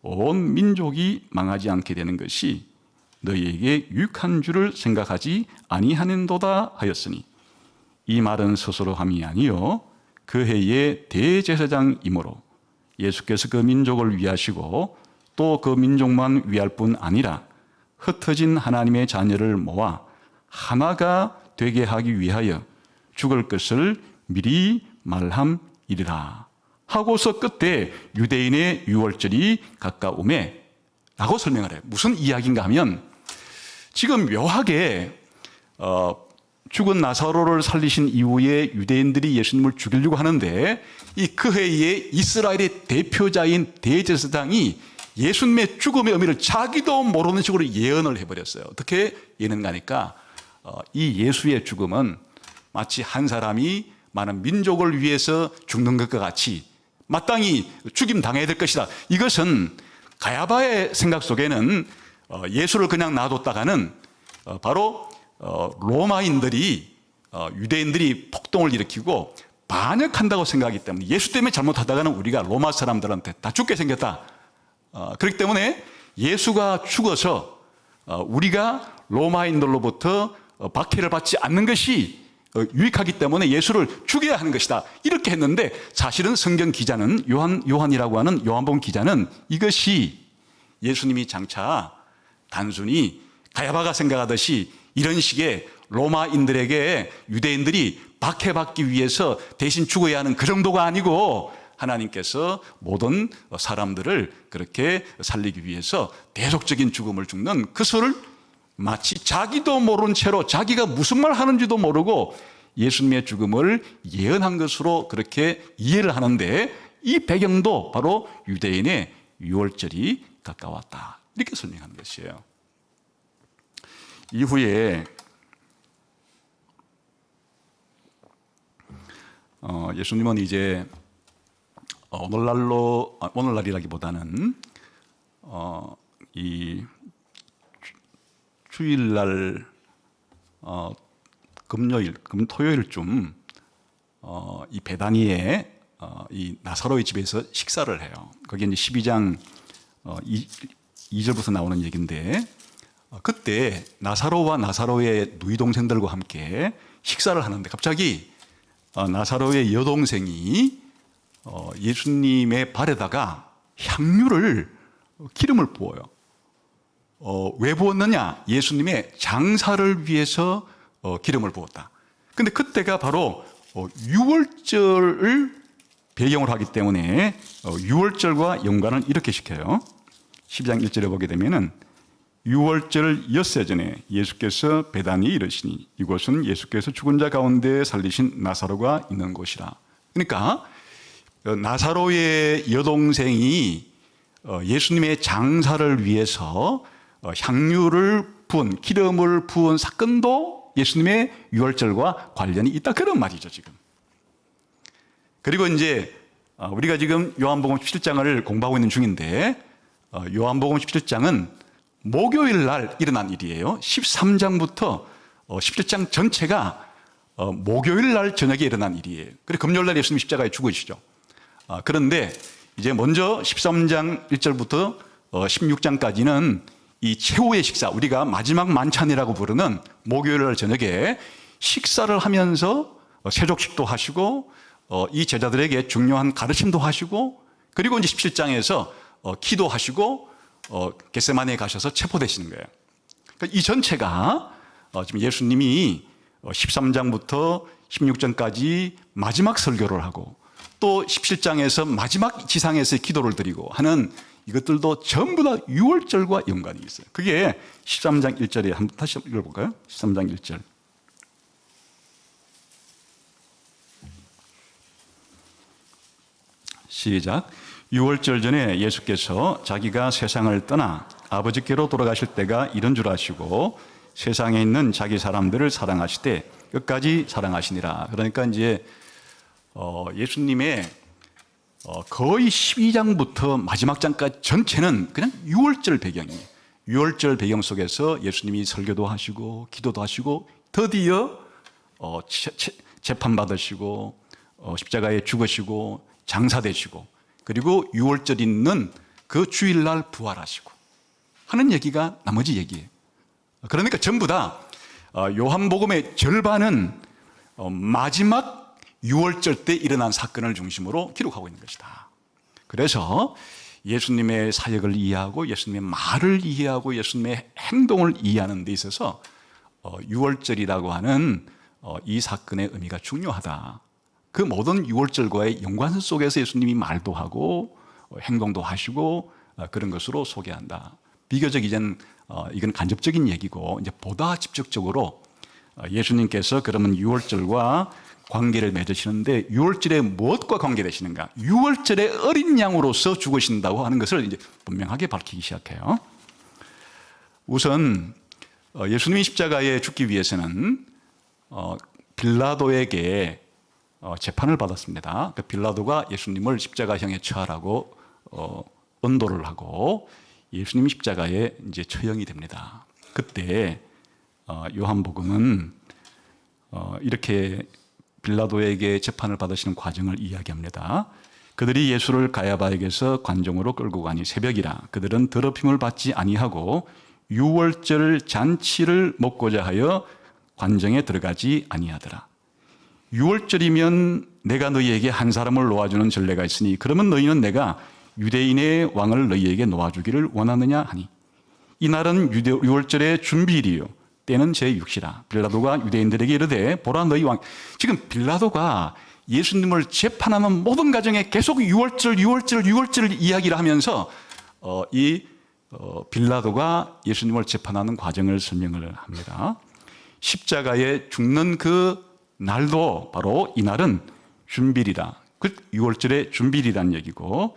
온 민족이 망하지 않게 되는 것이 너희에게 유익한 줄을 생각하지 아니하는도다 하였으니 이 말은 스스로 함이 아니요 그 해의 대제사장이므로 예수께서 그 민족을 위하시고 또 그 민족만 위할 뿐 아니라 흩어진 하나님의 자녀를 모아 하나가 되게 하기 위하여 죽을 것을 미리 말함이리라 하고서 끝에 유대인의 유월절이 가까움에 라고 설명을 해요. 무슨 이야기인가 하면 지금 묘하게 죽은 나사로를 살리신 이후에 유대인들이 예수님을 죽이려고 하는데 이 그 해에 이스라엘의 대표자인 대제사장이 예수님의 죽음의 의미를 자기도 모르는 식으로 예언을 해버렸어요. 어떻게 예언을 하니까 이 예수의 죽음은 마치 한 사람이 많은 민족을 위해서 죽는 것과 같이 마땅히 죽임 당해야 될 것이다. 이것은 가야바의 생각 속에는 예수를 그냥 놔뒀다가는 바로 로마인들이 유대인들이 폭동을 일으키고 반역한다고 생각하기 때문에 예수 때문에 잘못하다가는 우리가 로마 사람들한테 다 죽게 생겼다. 그렇기 때문에 예수가 죽어서 우리가 로마인들로부터 박해를 받지 않는 것이 유익하기 때문에 예수를 죽여야 하는 것이다. 이렇게 했는데 사실은 성경 기자는 요한이라고 하는 요한복음 기자는 이것이 예수님이 장차 단순히 가야바가 생각하듯이 이런 식의 로마인들에게 유대인들이 박해받기 위해서 대신 죽어야 하는 그 정도가 아니고 하나님께서 모든 사람들을 그렇게 살리기 위해서 대속적인 죽음을 죽는 그 소를 마치 자기도 모른 채로 자기가 무슨 말 하는지도 모르고 예수님의 죽음을 예언한 것으로 그렇게 이해를 하는데 이 배경도 바로 유대인의 유월절이 가까웠다. 이렇게 설명한 것이에요. 이후에 예수님은 이제 오늘날이라기보다는 이 주일날 금토요일쯤 이 베다니에 이 나사로의 집에서 식사를 해요. 거기 이제 12장 2절부터 나오는 얘기인데 그때 나사로와 나사로의 누이 동생들과 함께 식사를 하는데 갑자기 나사로의 여동생이 예수님의 발에다가 향유를 기름을 부어요. 왜 부었느냐? 예수님의 장사를 위해서 기름을 부었다. 근데 그때가 바로 유월절을 배경으로 하기 때문에 유월절과 연관을 이렇게 시켜요. 12장 1절에 보게 되면은 유월절 엿새 전에 예수께서 베다니에 이르시니 이곳은 예수께서 죽은 자 가운데 살리신 나사로가 있는 곳이라. 그러니까 나사로의 여동생이 예수님의 장사를 위해서 향유를 부은, 기름을 부은 사건도 예수님의 유월절과 관련이 있다, 그런 말이죠 지금. 그리고 이제 우리가 지금 요한복음 17장을 공부하고 있는 중인데, 요한복음 17장은 목요일 날 일어난 일이에요. 13장부터 17장 전체가 목요일 날 저녁에 일어난 일이에요. 그리고 금요일 날 예수님 십자가에 죽으시죠. 그런데 이제 먼저 13장 1절부터 16장까지는 이 최후의 식사, 우리가 마지막 만찬이라고 부르는 목요일 날 저녁에 식사를 하면서 세족식도 하시고 이 제자들에게 중요한 가르침도 하시고, 그리고 이제 17장에서 기도하시고 겟세마네에 가셔서 체포되시는 거예요. 그러니까 이 전체가 지금 예수님이 13장부터 16장까지 마지막 설교를 하고 또 17장에서 마지막 지상에서의 기도를 드리고 하는 이것들도 전부 다 유월절과 연관이 있어요. 그게 13장 1절에 한번 다시 읽어볼까요? 13장 1절. 시작. 유월절 전에 예수께서 자기가 세상을 떠나 아버지께로 돌아가실 때가 이른 줄 아시고 세상에 있는 자기 사람들을 사랑하시되 끝까지 사랑하시니라. 그러니까 이제 예수님의 거의 12장부터 마지막 장까지 전체는 그냥 유월절 배경이에요. 유월절 배경 속에서 예수님이 설교도 하시고 기도도 하시고 드디어 재판받으시고 십자가에 죽으시고 장사되시고, 그리고 유월절 있는 그 주일날 부활하시고 하는 얘기가 나머지 얘기예요. 그러니까 전부 다 요한복음의 절반은 마지막 유월절 때 일어난 사건을 중심으로 기록하고 있는 것이다. 그래서 예수님의 사역을 이해하고 예수님의 말을 이해하고 예수님의 행동을 이해하는 데 있어서 유월절이라고 하는 이 사건의 의미가 중요하다. 그 모든 유월절과의 연관성 속에서 예수님이 말도 하고 행동도 하시고 그런 것으로 소개한다. 비교적 이젠 이건 간접적인 얘기고, 이제 보다 직접적으로 예수님께서 그러면 유월절과 관계를 맺으시는데 유월절에 무엇과 관계되시는가? 유월절의 어린 양으로서 죽으신다고 하는 것을 이제 분명하게 밝히기 시작해요. 우선 예수님이 십자가에 죽기 위해서는 빌라도에게 재판을 받았습니다. 그 빌라도가 예수님을 십자가형에 처하라고 언도를 하고 예수님이 십자가에 이제 처형이 됩니다. 그때 요한복음은 이렇게 빌라도에게 재판을 받으시는 과정을 이야기합니다. 그들이 예수를 가야바에게서 관정으로 끌고 가니 새벽이라 그들은 더럽힘을 받지 아니하고 유월절 잔치를 먹고자 하여 관정에 들어가지 아니하더라. 유월절이면 내가 너희에게 한 사람을 놓아주는 전례가 있으니 그러면 너희는 내가 유대인의 왕을 너희에게 놓아주기를 원하느냐 하니, 이날은 유월절의 준비일이요 때는 제6시라. 빌라도가 유대인들에게 이르되 보라 너희 왕. 지금 빌라도가 예수님을 재판하는 모든 과정에 계속 유월절 이야기를 하면서 빌라도가 예수님을 재판하는 과정을 설명을 합니다. 십자가에 죽는 그 날도 바로 이날은 준비일이다. 그 유월절의 준비일이라는 얘기고,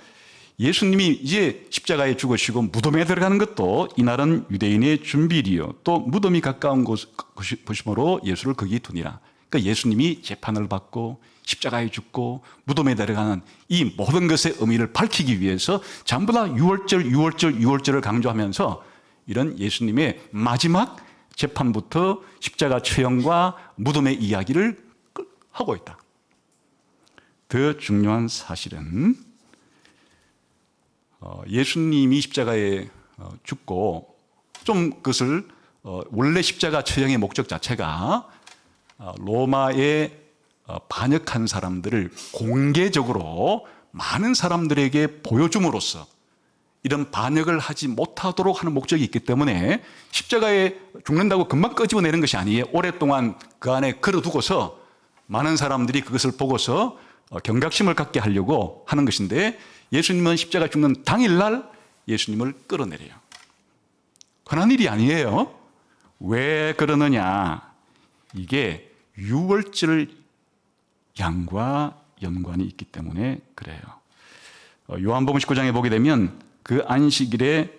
예수님이 이제 십자가에 죽으시고 무덤에 들어가는 것도 이날은 유대인의 준비일이요 또 무덤이 가까운 곳이므로 예수를 거기 두니라. 그러니까 예수님이 재판을 받고 십자가에 죽고 무덤에 들어가는 이 모든 것의 의미를 밝히기 위해서 전부 다 유월절을 강조하면서 이런 예수님의 마지막 재판부터 십자가 처형과 무덤의 이야기를 하고 있다. 더 중요한 사실은 예수님이 십자가에 죽고 좀 그것을 원래 십자가 처형의 목적 자체가 로마에 반역한 사람들을 공개적으로 많은 사람들에게 보여줌으로써 이런 반역을 하지 못하도록 하는 목적이 있기 때문에 십자가에 죽는다고 금방 끄집어내는 것이 아니에요. 오랫동안 그 안에 걸어두고서 많은 사람들이 그것을 보고서 경각심을 갖게 하려고 하는 것인데, 예수님은 십자가 죽는 당일날 예수님을 끌어내려요. 흔한 일이 아니에요. 왜 그러느냐? 이게 유월절 양과 연관이 있기 때문에 그래요. 요한복음 19장에 보게 되면 그 안식일에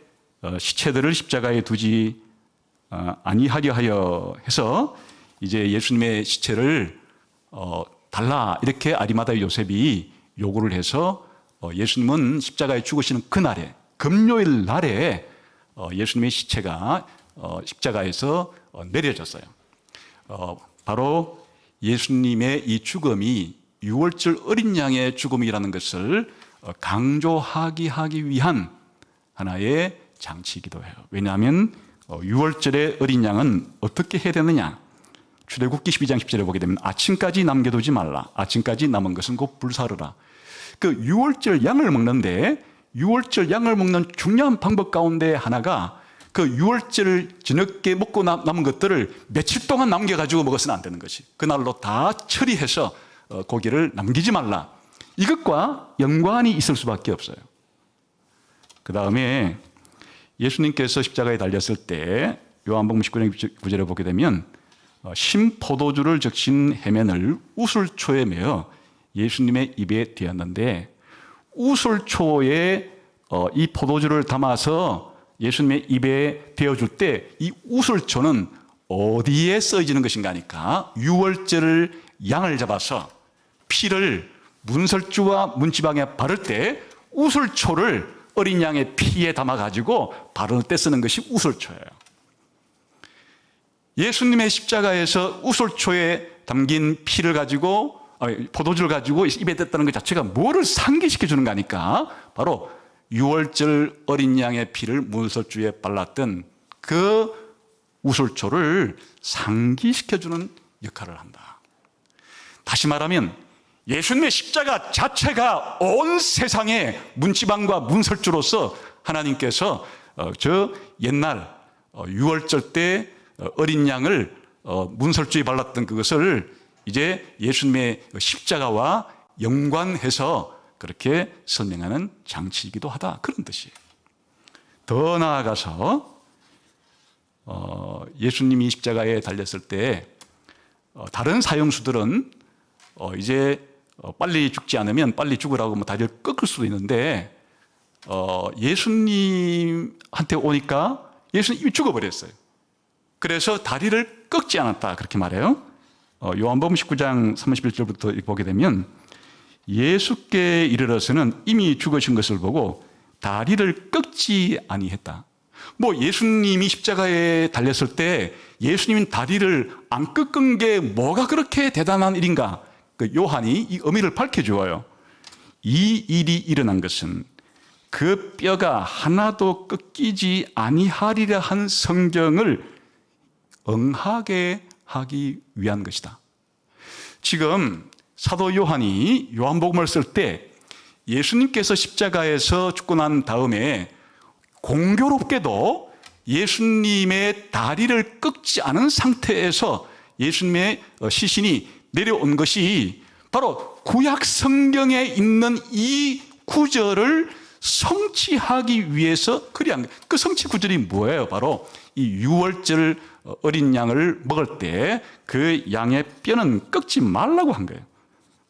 시체들을 십자가에 두지 아니하려 하여 해서 이제 예수님의 시체를 달라 이렇게 아리마다 요셉이 요구를 해서 예수님은 십자가에 죽으시는 그날에 금요일 날에 예수님의 시체가 십자가에서 내려졌어요. 바로 예수님의 이 죽음이 유월절 어린 양의 죽음이라는 것을 강조하기 위한 하나의 장치이기도 해요. 왜냐하면 유월절의 어린 양은 어떻게 해야 되느냐? 출애굽기 12장 10절에 보게 되면 아침까지 남겨두지 말라. 아침까지 남은 것은 곧 불사르라. 그 유월절 양을 먹는데 유월절 양을 먹는 중요한 방법 가운데 하나가 그 유월절 저녁에 먹고 남은 것들을 며칠 동안 남겨가지고 먹어서는 안 되는 것이. 그날로 다 처리해서 고기를 남기지 말라. 이것과 연관이 있을 수밖에 없어요. 그 다음에 예수님께서 십자가에 달렸을 때 요한복음 19장 9절에 보게 되면 신포도주를 적신 해면을 우슬초에 매어 예수님의 입에 대었는데 우슬초에 이 포도주를 담아서 예수님의 입에 대어줄 때 이 우슬초는 어디에 써지는 것인가 하니까 유월절 양을 잡아서 피를 문설주와 문지방에 바를 때 우슬초를 어린 양의 피에 담아가지고 바를 때 쓰는 것이 우슬초예요. 예수님의 십자가에서 우슬초에 담긴 피를 가지고 포도주를 가지고 입에 댔다는 것 자체가 뭐를 상기시켜 주는 거니까 바로 유월절 어린 양의 피를 문설주에 발랐던 그 우슬초를 상기시켜 주는 역할을 한다. 다시 말하면 예수님의 십자가 자체가 온 세상의 문지방과 문설주로서 하나님께서 저 옛날 유월절 때 어린 양을 문설주에 발랐던 그것을 이제 예수님의 십자가와 연관해서 그렇게 설명하는 장치이기도 하다. 그런 뜻이에요. 더 나아가서 예수님이 십자가에 달렸을 때 다른 사형수들은 이제 빨리 죽지 않으면 빨리 죽으라고 다리를 꺾을 수도 있는데 예수님한테 오니까 예수님이 이미 죽어버렸어요. 그래서 다리를 꺾지 않았다 그렇게 말해요. 요한복음 19장 31절부터 보게 되면 예수께 이르러서는 이미 죽으신 것을 보고 다리를 꺾지 아니했다. 뭐 예수님이 십자가에 달렸을 때 예수님이 다리를 안 꺾은 게 뭐가 그렇게 대단한 일인가? 그 요한이 이 의미를 밝혀주어요. 이 일이 일어난 것은 그 뼈가 하나도 꺾이지 아니하리라 한 성경을 응하게 하기 위한 것이다. 지금 사도 요한이 요한복음을 쓸 때 예수님께서 십자가에서 죽고 난 다음에 공교롭게도 예수님의 다리를 꺾지 않은 상태에서 예수님의 시신이 내려온 것이 바로 구약 성경에 있는 이 구절을 성취하기 위해서 그리한 거예요. 그 성취 구절이 뭐예요? 바로 이 유월절 어린 양을 먹을 때 그 양의 뼈는 꺾지 말라고 한 거예요.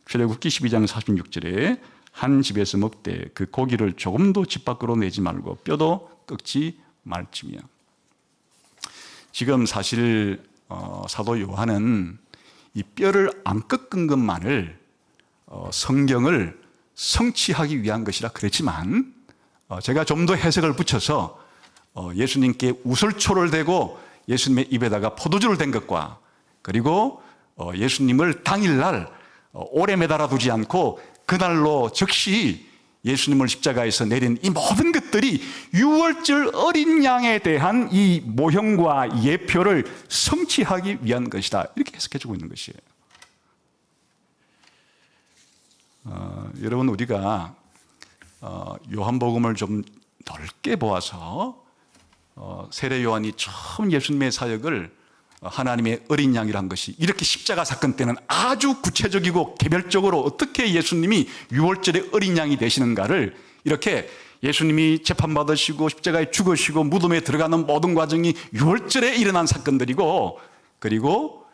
출애굽기 12장 46절에 한 집에서 먹되 그 고기를 조금도 집 밖으로 내지 말고 뼈도 꺾지 말지며. 지금 사실 사도 요한은 이 뼈를 안 꺾은 것만을 성경을 성취하기 위한 것이라 그랬지만 제가 좀 더 해석을 붙여서 예수님께 우슬초를 대고 예수님의 입에다가 포도주를 댄 것과 그리고 예수님을 당일날 오래 매달아 두지 않고 그날로 즉시 예수님을 십자가에서 내린 이 모든 것들이 유월절 어린 양에 대한 이 모형과 예표를 성취하기 위한 것이다. 이렇게 해석해주고 있는 것이에요. 여러분 우리가 요한복음을 좀 넓게 보아서 세례 요한이 처음 예수님의 사역을 하나님의 어린 양이란 것이 이렇게 십자가 사건 때는 아주 구체적이고 개별적으로 어떻게 예수님이 유월절의 어린 양이 되시는가를 이렇게 예수님이 재판받으시고 십자가에 죽으시고 무덤에 들어가는 모든 과정이 유월절에 일어난 사건들이고, 그리고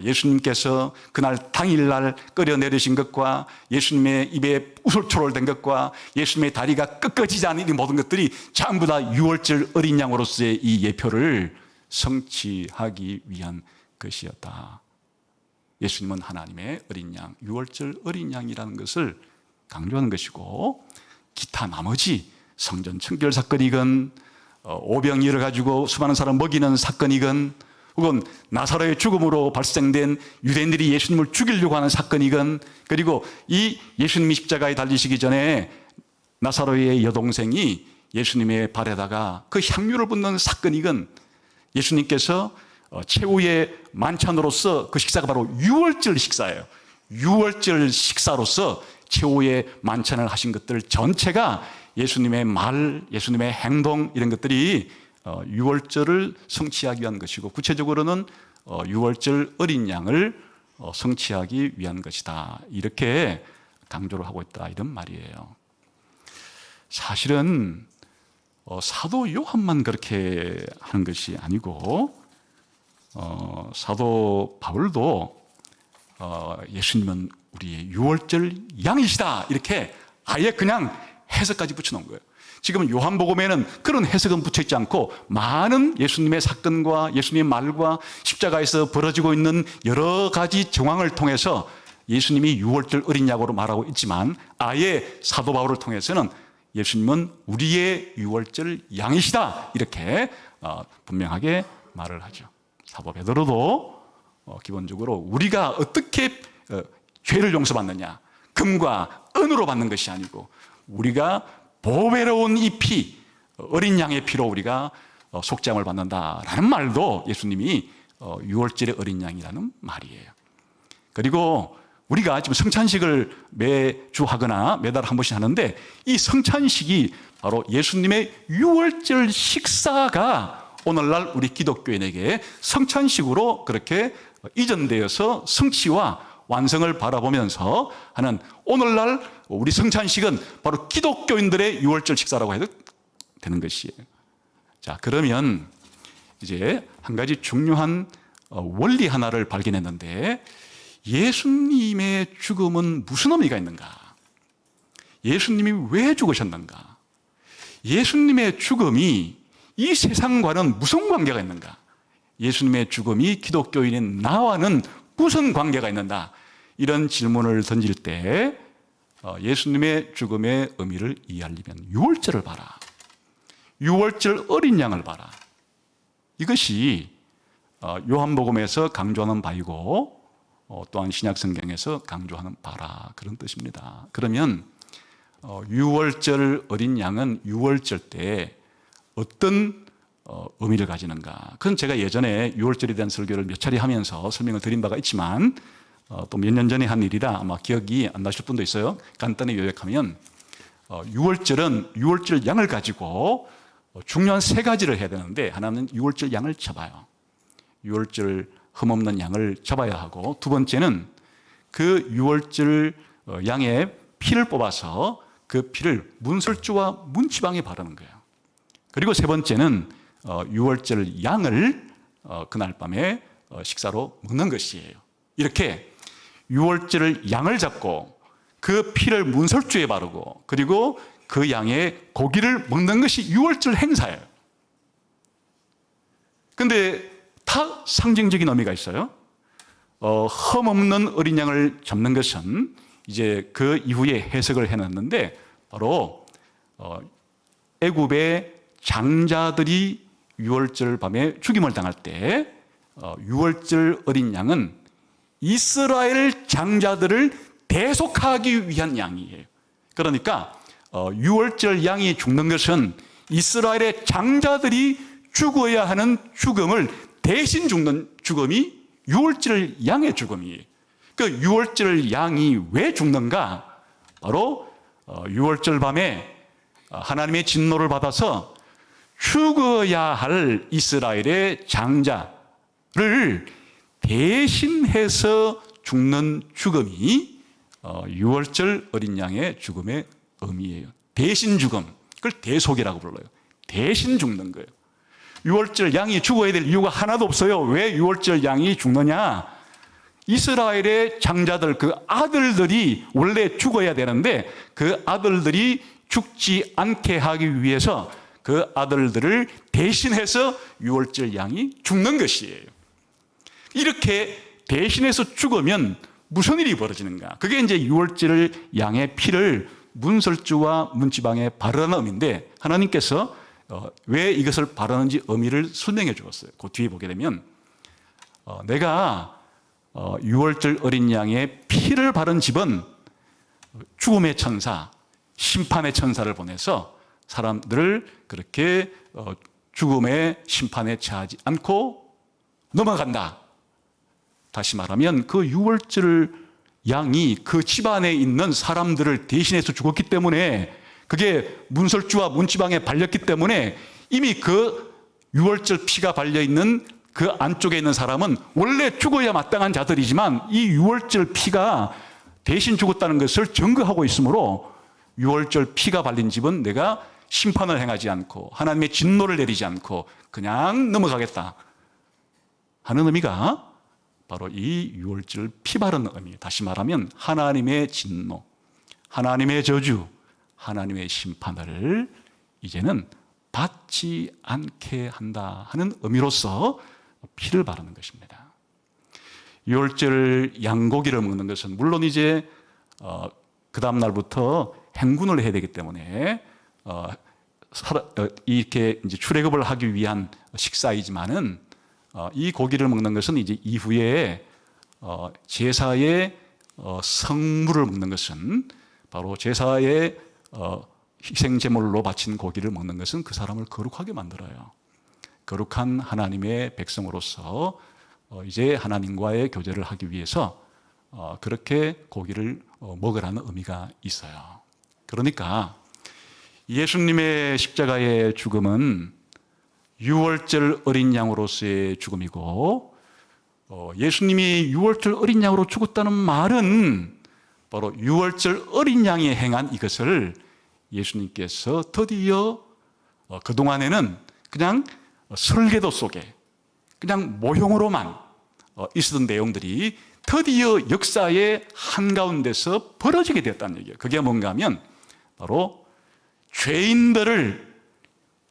예수님께서 그날 당일날 끌어내리신 것과 예수님의 입에 우솔초를 된 것과 예수님의 다리가 꺾어지지 않은 이 모든 것들이 전부 다 유월절 어린 양으로서의 이 예표를 성취하기 위한 것이었다. 예수님은 하나님의 어린 양, 유월절 어린 양이라는 것을 강조하는 것이고, 기타 나머지 성전 청결 사건이건 오병이어를 가지고 수많은 사람 먹이는 사건이건, 혹은 나사로의 죽음으로 발생된 유대인들이 예수님을 죽이려고 하는 사건이건, 그리고 이 예수님이 십자가에 달리시기 전에 나사로의 여동생이 예수님의 발에다가 그 향유를 붓는 사건이건, 예수님께서 최후의 만찬으로서 그 식사가 바로 유월절 식사예요. 유월절 식사로서 최후의 만찬을 하신 것들 전체가 예수님의 말, 예수님의 행동, 이런 것들이 유월절을 성취하기 위한 것이고, 구체적으로는 유월절 어린 양을 성취하기 위한 것이다, 이렇게 강조를 하고 있다, 이런 말이에요. 사실은 사도 요한만 그렇게 하는 것이 아니고, 사도 바울도 예수님은 우리의 유월절 양이시다, 이렇게 아예 그냥 해석까지 붙여놓은 거예요. 지금 요한복음에는 그런 해석은 붙여있지 않고, 많은 예수님의 사건과 예수님의 말과 십자가에서 벌어지고 있는 여러 가지 정황을 통해서 예수님이 유월절 어린 양으로 말하고 있지만, 아예 사도 바울을 통해서는 예수님은 우리의 유월절 양이시다, 이렇게 분명하게 말을 하죠. 사도 베드로도 기본적으로 우리가 어떻게 죄를 용서받느냐, 금과 은으로 받는 것이 아니고 우리가 보배로운 이 피, 어린 양의 피로 우리가 속죄함을 받는다라는 말도 예수님이 유월절의 어린 양이라는 말이에요. 그리고 우리가 지금 성찬식을 매주 하거나 매달 한 번씩 하는데, 이 성찬식이 바로 예수님의 유월절 식사가 오늘날 우리 기독교인에게 성찬식으로 그렇게 이전되어서 성취와 완성을 바라보면서 하는, 오늘날 우리 성찬식은 바로 기독교인들의 유월절 식사라고 해도 되는 것이에요. 자, 그러면 이제 한 가지 중요한 원리 하나를 발견했는데, 예수님의 죽음은 무슨 의미가 있는가? 예수님이 왜 죽으셨는가? 예수님의 죽음이 이 세상과는 무슨 관계가 있는가? 예수님의 죽음이 기독교인인 나와는 무슨 관계가 있는가? 이런 질문을 던질 때 예수님의 죽음의 의미를 이해하려면 유월절을 봐라, 유월절 어린 양을 봐라, 이것이 요한복음에서 강조하는 바이고, 또한 신약성경에서 강조하는 바라, 그런 뜻입니다. 그러면 유월절 어린 양은 유월절 때 어떤 의미를 가지는가? 그건 제가 예전에 유월절에 대한 설교를 몇 차례 하면서 설명을 드린 바가 있지만, 또 몇 년 전에 한 일이라 아마 기억이 안 나실 분도 있어요. 간단히 요약하면, 유월절은 유월절 양을 가지고 중요한 세 가지를 해야 되는데, 하나는 유월절 양을 잡아요. 유월절 흠없는 양을 잡아야 하고, 두 번째는 그 유월절 양의 피를 뽑아서 그 피를 문설주와 문지방에 바르는 거예요. 그리고 세 번째는 유월절 양을 그날 밤에 식사로 먹는 것이에요. 이렇게 유월절 양을 잡고 그 피를 문설주에 바르고, 그리고 그 양의 고기를 먹는 것이 유월절 행사예요. 그런데 다 상징적인 의미가 있어요. 흠없는 어린 양을 잡는 것은 이제 그 이후에 해석을 해놨는데, 바로 애굽의 장자들이 유월절 밤에 죽임을 당할 때 유월절 어린 양은 이스라엘 장자들을 대속하기 위한 양이에요. 그러니까 유월절 양이 죽는 것은 이스라엘의 장자들이 죽어야 하는 죽음을 대신 죽는 죽음이 유월절 양의 죽음이에요. 그 유월절 양이 왜 죽는가? 바로 유월절 밤에 하나님의 진노를 받아서 죽어야 할 이스라엘의 장자를 대신해서 죽는 죽음이 유월절 어린 양의 죽음의 의미예요. 대신 죽음. 그걸 대속이라고 불러요. 대신 죽는 거예요. 유월절 양이 죽어야 될 이유가 하나도 없어요. 왜 유월절 양이 죽느냐? 이스라엘의 장자들, 그 아들들이 원래 죽어야 되는데 그 아들들이 죽지 않게 하기 위해서 그 아들들을 대신해서 유월절 양이 죽는 것이에요. 이렇게 대신해서 죽으면 무슨 일이 벌어지는가? 그게 이제 유월절 양의 피를 문설주와 문지방에 바르는 의미인데, 하나님께서 왜 이것을 바르는지 의미를 설명해 주었어요. 그 뒤에 보게 되면 내가 유월절 어린 양의 피를 바른 집은 죽음의 천사, 심판의 천사를 보내서 사람들을 그렇게 죽음의 심판에 처하지 않고 넘어간다. 다시 말하면 그 유월절 양이 그 집안에 있는 사람들을 대신해서 죽었기 때문에, 그게 문설주와 문지방에 발렸기 때문에 이미 그 유월절 피가 발려있는 그 안쪽에 있는 사람은 원래 죽어야 마땅한 자들이지만 이 유월절 피가 대신 죽었다는 것을 증거하고 있으므로 유월절 피가 발린 집은 내가 심판을 행하지 않고 하나님의 진노를 내리지 않고 그냥 넘어가겠다 하는 의미가 바로 이 유월절 피 바른 의미. 다시 말하면 하나님의 진노, 하나님의 저주, 하나님의 심판을 이제는 받지 않게 한다 하는 의미로서 피를 바르는 것입니다. 유월절 양고기를 먹는 것은 물론 이제 그 다음 날부터 행군을 해야 되기 때문에 이렇게 이제 출애굽을 하기 위한 식사이지만은 이 고기를 먹는 것은 이제 이후에 제사의 성물을 먹는 것은 바로 제사의 희생제물로 바친 고기를 먹는 것은 그 사람을 거룩하게 만들어요. 거룩한 하나님의 백성으로서 이제 하나님과의 교제를 하기 위해서 그렇게 고기를 먹으라는 의미가 있어요. 그러니까 예수님의 십자가의 죽음은 유월절 어린 양으로서의 죽음이고, 예수님이 유월절 어린 양으로 죽었다는 말은 바로 유월절 어린 양이 행한 이것을 예수님께서 드디어 그동안에는 그냥 설계도 속에 그냥 모형으로만 있었던 내용들이 드디어 역사의 한가운데서 벌어지게 되었다는 얘기예요. 그게 뭔가 하면 바로 죄인들을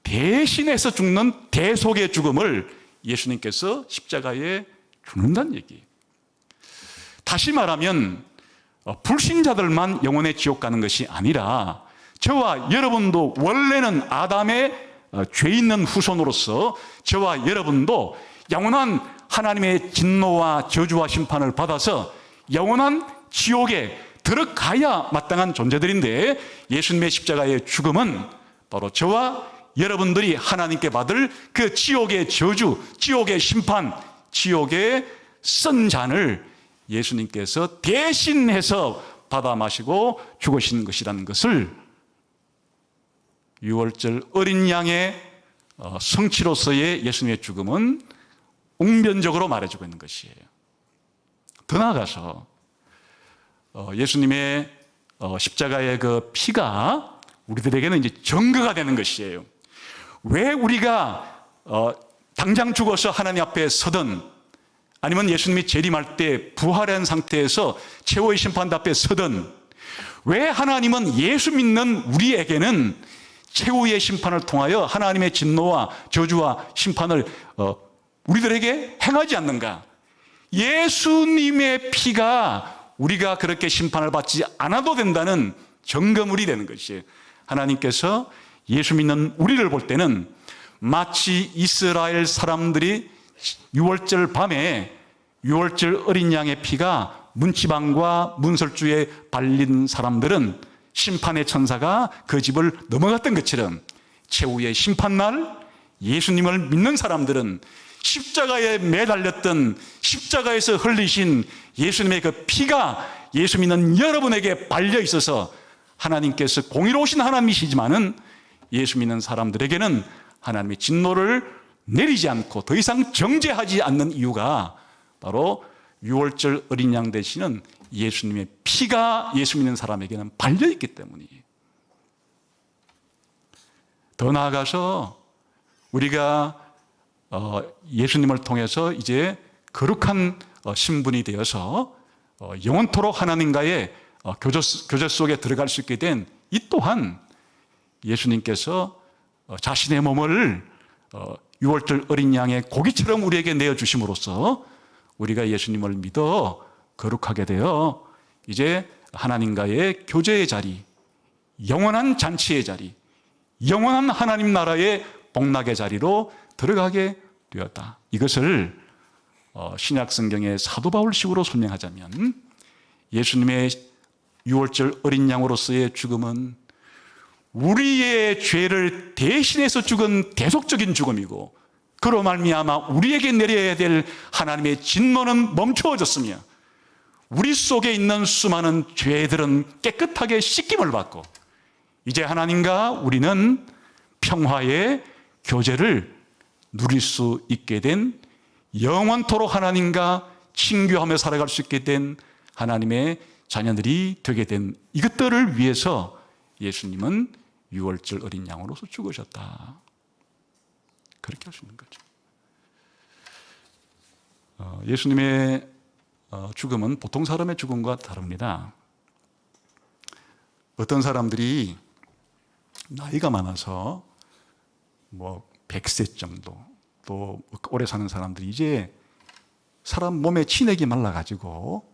대신해서 죽는 대속의 죽음을 예수님께서 십자가에 죽는다는 얘기예요. 다시 말하면 불신자들만 영원의 지옥 가는 것이 아니라 저와 여러분도 원래는 아담의 죄 있는 후손으로서 저와 여러분도 영원한 하나님의 진노와 저주와 심판을 받아서 영원한 지옥에 들어가야 마땅한 존재들인데, 예수님의 십자가의 죽음은 바로 저와 여러분들이 하나님께 받을 그 지옥의 저주, 지옥의 심판, 지옥의 쓴 잔을 예수님께서 대신해서 받아 마시고 죽으신 것이라는 것을 유월절 어린 양의 성취로서의 예수님의 죽음은 웅변적으로 말해주고 있는 것이에요. 더 나아가서 예수님의 십자가의 그 피가 우리들에게는 이제 증거가 되는 것이에요. 왜 우리가 당장 죽어서 하나님 앞에 서든 아니면 예수님이 재림할 때 부활한 상태에서 최후의 심판 앞에 서든, 왜 하나님은 예수 믿는 우리에게는 최후의 심판을 통하여 하나님의 진노와 저주와 심판을 우리들에게 행하지 않는가? 예수님의 피가 우리가 그렇게 심판을 받지 않아도 된다는 증거물이 되는 것이에요. 하나님께서 예수 믿는 우리를 볼 때는 마치 이스라엘 사람들이 유월절 밤에 유월절 어린 양의 피가 문지방과 문설주에 발린 사람들은 심판의 천사가 그 집을 넘어갔던 것처럼 최후의 심판날 예수님을 믿는 사람들은 십자가에 매달렸던 십자가에서 흘리신 예수님의 그 피가 예수 믿는 여러분에게 발려 있어서 하나님께서 공의로우신 하나님이시지만은 예수 믿는 사람들에게는 하나님의 진노를 내리지 않고 더 이상 정죄하지 않는 이유가 바로 유월절 어린 양 되시는 예수님의 피가 예수 믿는 사람에게는 발려 있기 때문이에요. 더 나아가서 우리가 예수님을 통해서 이제 거룩한 신분이 되어서 영원토록 하나님과의 교제 속에 들어갈 수 있게 된 이 또한 예수님께서 자신의 몸을 유월절 어린 양의 고기처럼 우리에게 내어주심으로써 우리가 예수님을 믿어 거룩하게 되어 이제 하나님과의 교제의 자리, 영원한 잔치의 자리, 영원한 하나님 나라의 복락의 자리로 들어가게 되었다. 이것을 신약 성경의 사도 바울식으로 설명하자면 예수님의 유월절 어린 양으로서의 죽음은 우리의 죄를 대신해서 죽은 대속적인 죽음이고 그로 말미암아 우리에게 내려야 될 하나님의 진노는 멈추어졌으며 우리 속에 있는 수많은 죄들은 깨끗하게 씻김을 받고 이제 하나님과 우리는 평화의 교제를 누릴 수 있게 된 영원토록 하나님과 친교하며 살아갈 수 있게 된 하나님의 자녀들이 되게 된 이것들을 위해서 예수님은 유월절 어린 양으로서 죽으셨다. 그렇게 할 수 있는 거죠. 예수님의 죽음은 보통 사람의 죽음과 다릅니다. 어떤 사람들이 나이가 많아서 100세 정도 또 오래 사는 사람들이 이제 사람 몸에 치내기 말라가지고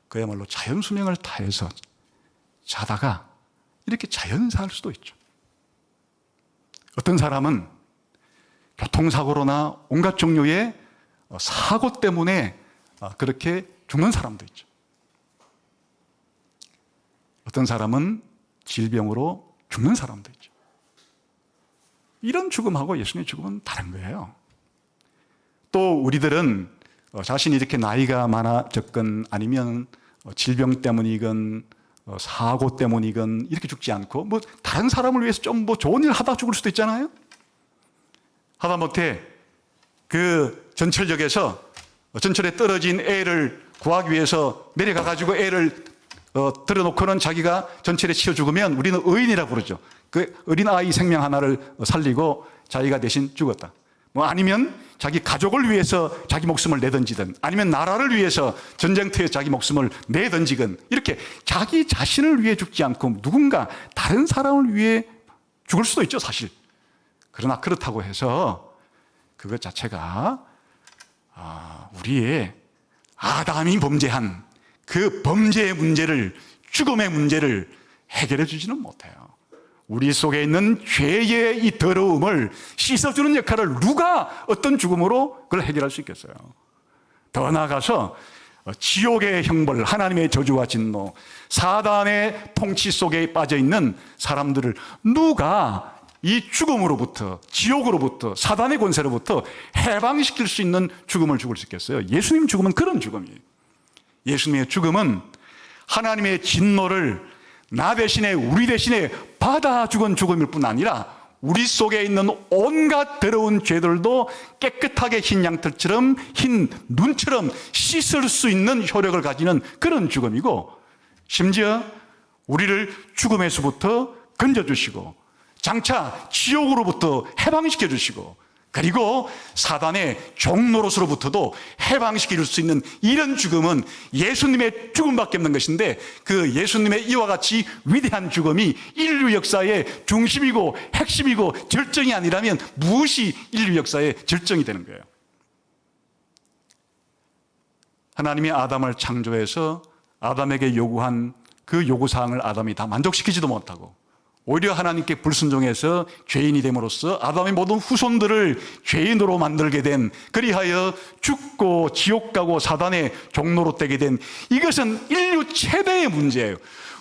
그야말로 자연수명을 타해서 자다가 이렇게 자연사할 수도 있죠. 어떤 사람은 교통사고로나 온갖 종류의 사고 때문에 그렇게 죽는 사람도 있죠. 어떤 사람은 질병으로 죽는 사람도 있죠. 이런 죽음하고 예수님의 죽음은 다른 거예요. 또 우리들은 자신이 이렇게 나이가 많아졌건 아니면 질병 때문이건 사고 때문이건 이렇게 죽지 않고 다른 사람을 위해서 좀 좋은 일 하다 죽을 수도 있잖아요. 하다못해 그 전철역에서 전철에 떨어진 애를 구하기 위해서 내려가 가지고 애를 들어놓고는 자기가 전철에 치여 죽으면 우리는 의인이라고 부르죠. 그 어린 아이 생명 하나를 살리고 자기가 대신 죽었다. 아니면 자기 가족을 위해서 자기 목숨을 내던지든 아니면 나라를 위해서 전쟁터에 자기 목숨을 내던지건 이렇게 자기 자신을 위해 죽지 않고 누군가 다른 사람을 위해 죽을 수도 있죠, 사실. 그러나 그렇다고 해서 그것 자체가 우리의 아담이 범죄한 그 범죄의 문제를, 죽음의 문제를 해결해 주지는 못해요. 우리 속에 있는 죄의 이 더러움을 씻어주는 역할을 누가 어떤 죽음으로 그걸 해결할 수 있겠어요? 더 나아가서 지옥의 형벌, 하나님의 저주와 진노, 사단의 통치 속에 빠져있는 사람들을 누가 이 죽음으로부터, 지옥으로부터, 사단의 권세로부터 해방시킬 수 있는 죽음을 죽을 수 있겠어요? 예수님 죽음은 그런 죽음이에요. 예수님의 죽음은 하나님의 진노를 나 대신에 우리 대신에 받아 죽은 죽음일 뿐 아니라 우리 속에 있는 온갖 더러운 죄들도 깨끗하게 흰 양털처럼 흰 눈처럼 씻을 수 있는 효력을 가지는 그런 죽음이고 심지어 우리를 죽음에서부터 건져주시고 장차 지옥으로부터 해방시켜 주시고 그리고 사단의 종노릇으로부터도 해방시킬 수 있는 이런 죽음은 예수님의 죽음밖에 없는 것인데 그 예수님의 이와 같이 위대한 죽음이 인류 역사의 중심이고 핵심이고 절정이 아니라면 무엇이 인류 역사의 절정이 되는 거예요? 하나님이 아담을 창조해서 아담에게 요구한 그 요구사항을 아담이 다 만족시키지도 못하고 오히려 하나님께 불순종해서 죄인이 됨으로써 아담의 모든 후손들을 죄인으로 만들게 된, 그리하여 죽고 지옥 가고 사단의 종노릇되게 된, 이것은 인류 최대의 문제예요.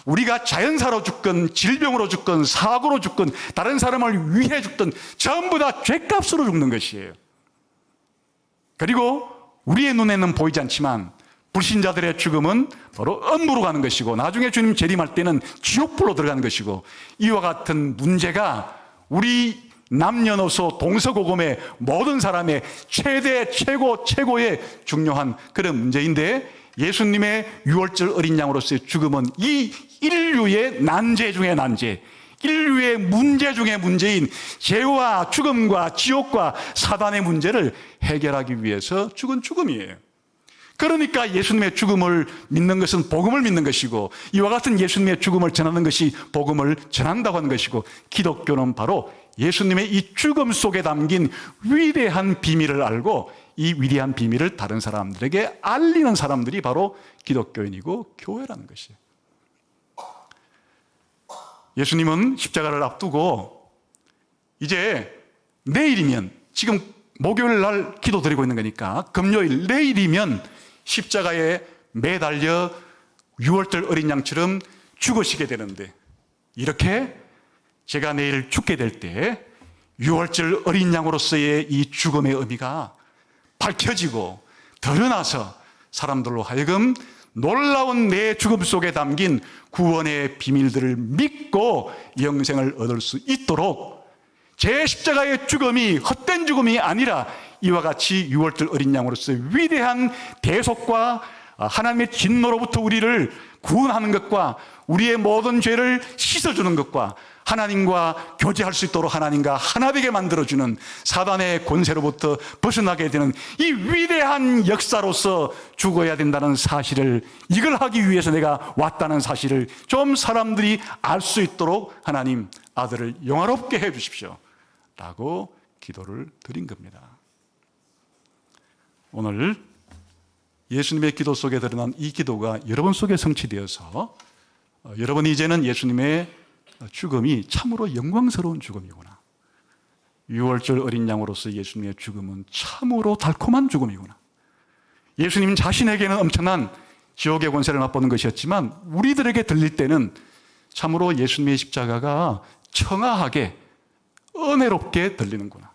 우리가 자연사로 죽건 질병으로 죽건 사고로 죽건 다른 사람을 위해 죽든 전부 다 죄값으로 죽는 것이에요. 그리고 우리의 눈에는 보이지 않지만 불신자들의 죽음은 바로 엄무로 가는 것이고 나중에 주님 재림할 때는 지옥불로 들어가는 것이고 이와 같은 문제가 우리 남녀노소 동서고금의 모든 사람의 최대 최고의 중요한 그런 문제인데 예수님의 유월절 어린 양으로서의 죽음은 이 인류의 난제 중의 난제, 인류의 문제 중에 문제인 죄와 죽음과 지옥과 사단의 문제를 해결하기 위해서 죽은 죽음이에요. 그러니까 예수님의 죽음을 믿는 것은 복음을 믿는 것이고, 이와 같은 예수님의 죽음을 전하는 것이 복음을 전한다고 하는 것이고, 기독교는 바로 예수님의 이 죽음 속에 담긴 위대한 비밀을 알고 이 위대한 비밀을 다른 사람들에게 알리는 사람들이 바로 기독교인이고 교회라는 것이에요. 예수님은 십자가를 앞두고 이제 내일이면, 지금 목요일 날 기도 드리고 있는 거니까 금요일, 내일이면 십자가에 매달려 6월절 어린 양처럼 죽으시게 되는데, 이렇게 제가 내일 죽게 될 때 6월절 어린 양으로서의 이 죽음의 의미가 밝혀지고 드러나서 사람들로 하여금 놀라운 내 죽음 속에 담긴 구원의 비밀들을 믿고 영생을 얻을 수 있도록, 제 십자가의 죽음이 헛된 죽음이 아니라 이와 같이 6월절 어린 양으로서의 위대한 대속과 하나님의 진노로부터 우리를 구원하는 것과 우리의 모든 죄를 씻어주는 것과 하나님과 교제할 수 있도록 하나님과 하나 되게 만들어주는 사단의 권세로부터 벗어나게 되는 이 위대한 역사로서 죽어야 된다는 사실을, 이걸 하기 위해서 내가 왔다는 사실을 좀 사람들이 알 수 있도록 하나님 아들을 영화롭게 해 주십시오 라고 기도를 드린 겁니다. 오늘 예수님의 기도 속에 드러난 이 기도가 여러분 속에 성취되어서 여러분이 이제는 예수님의 죽음이 참으로 영광스러운 죽음이구나, 6월절 어린 양으로서 예수님의 죽음은 참으로 달콤한 죽음이구나, 예수님 자신에게는 엄청난 지옥의 권세를 맛보는 것이었지만 우리들에게 들릴 때는 참으로 예수님의 십자가가 청아하게 은혜롭게 들리는구나,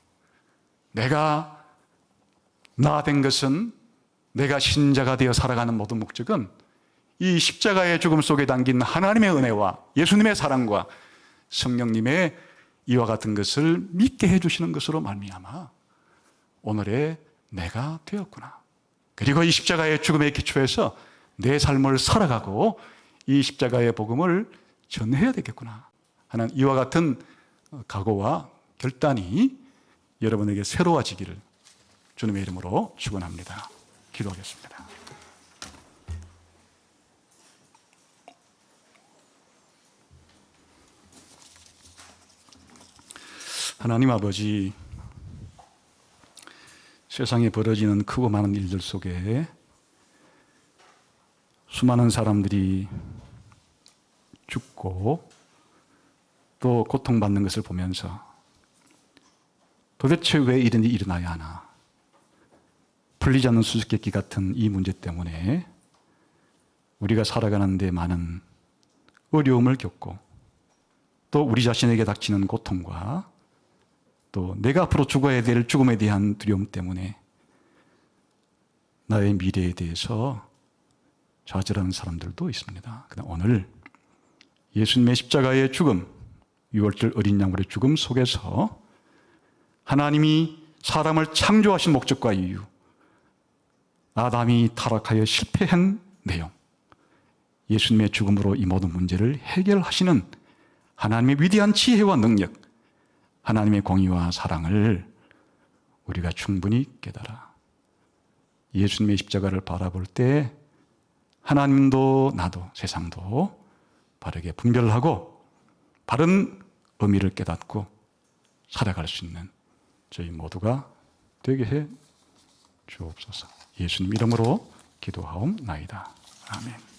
내가 나 된 것은, 내가 신자가 되어 살아가는 모든 목적은 이 십자가의 죽음 속에 담긴 하나님의 은혜와 예수님의 사랑과 성령님의 이와 같은 것을 믿게 해주시는 것으로 말미암아 오늘의 내가 되었구나, 그리고 이 십자가의 죽음의 기초에서 내 삶을 살아가고 이 십자가의 복음을 전해야 되겠구나 하는 이와 같은 각오와 결단이 여러분에게 새로워지기를 주님의 이름으로 축원합니다. 기도하겠습니다. 하나님 아버지, 세상에 벌어지는 크고 많은 일들 속에 수많은 사람들이 죽고 또 고통받는 것을 보면서 도대체 왜 이런 일이 일어나야 하나, 풀리지 않는 수수께끼 같은 이 문제 때문에 우리가 살아가는 데 많은 어려움을 겪고 또 우리 자신에게 닥치는 고통과 또 내가 앞으로 죽어야 될 죽음에 대한 두려움 때문에 나의 미래에 대해서 좌절하는 사람들도 있습니다. 그러나 오늘 예수님의 십자가의 죽음, 6월절 어린 양물의 죽음 속에서 하나님이 사람을 창조하신 목적과 이유, 아담이 타락하여 실패한 내용, 예수님의 죽음으로 이 모든 문제를 해결하시는 하나님의 위대한 지혜와 능력, 하나님의 공의와 사랑을 우리가 충분히 깨달아 예수님의 십자가를 바라볼 때 하나님도 나도 세상도 바르게 분별하고 바른 의미를 깨닫고 살아갈 수 있는 저희 모두가 되게 해 주옵소서. 예수님 이름으로 기도하옵나이다. 아멘.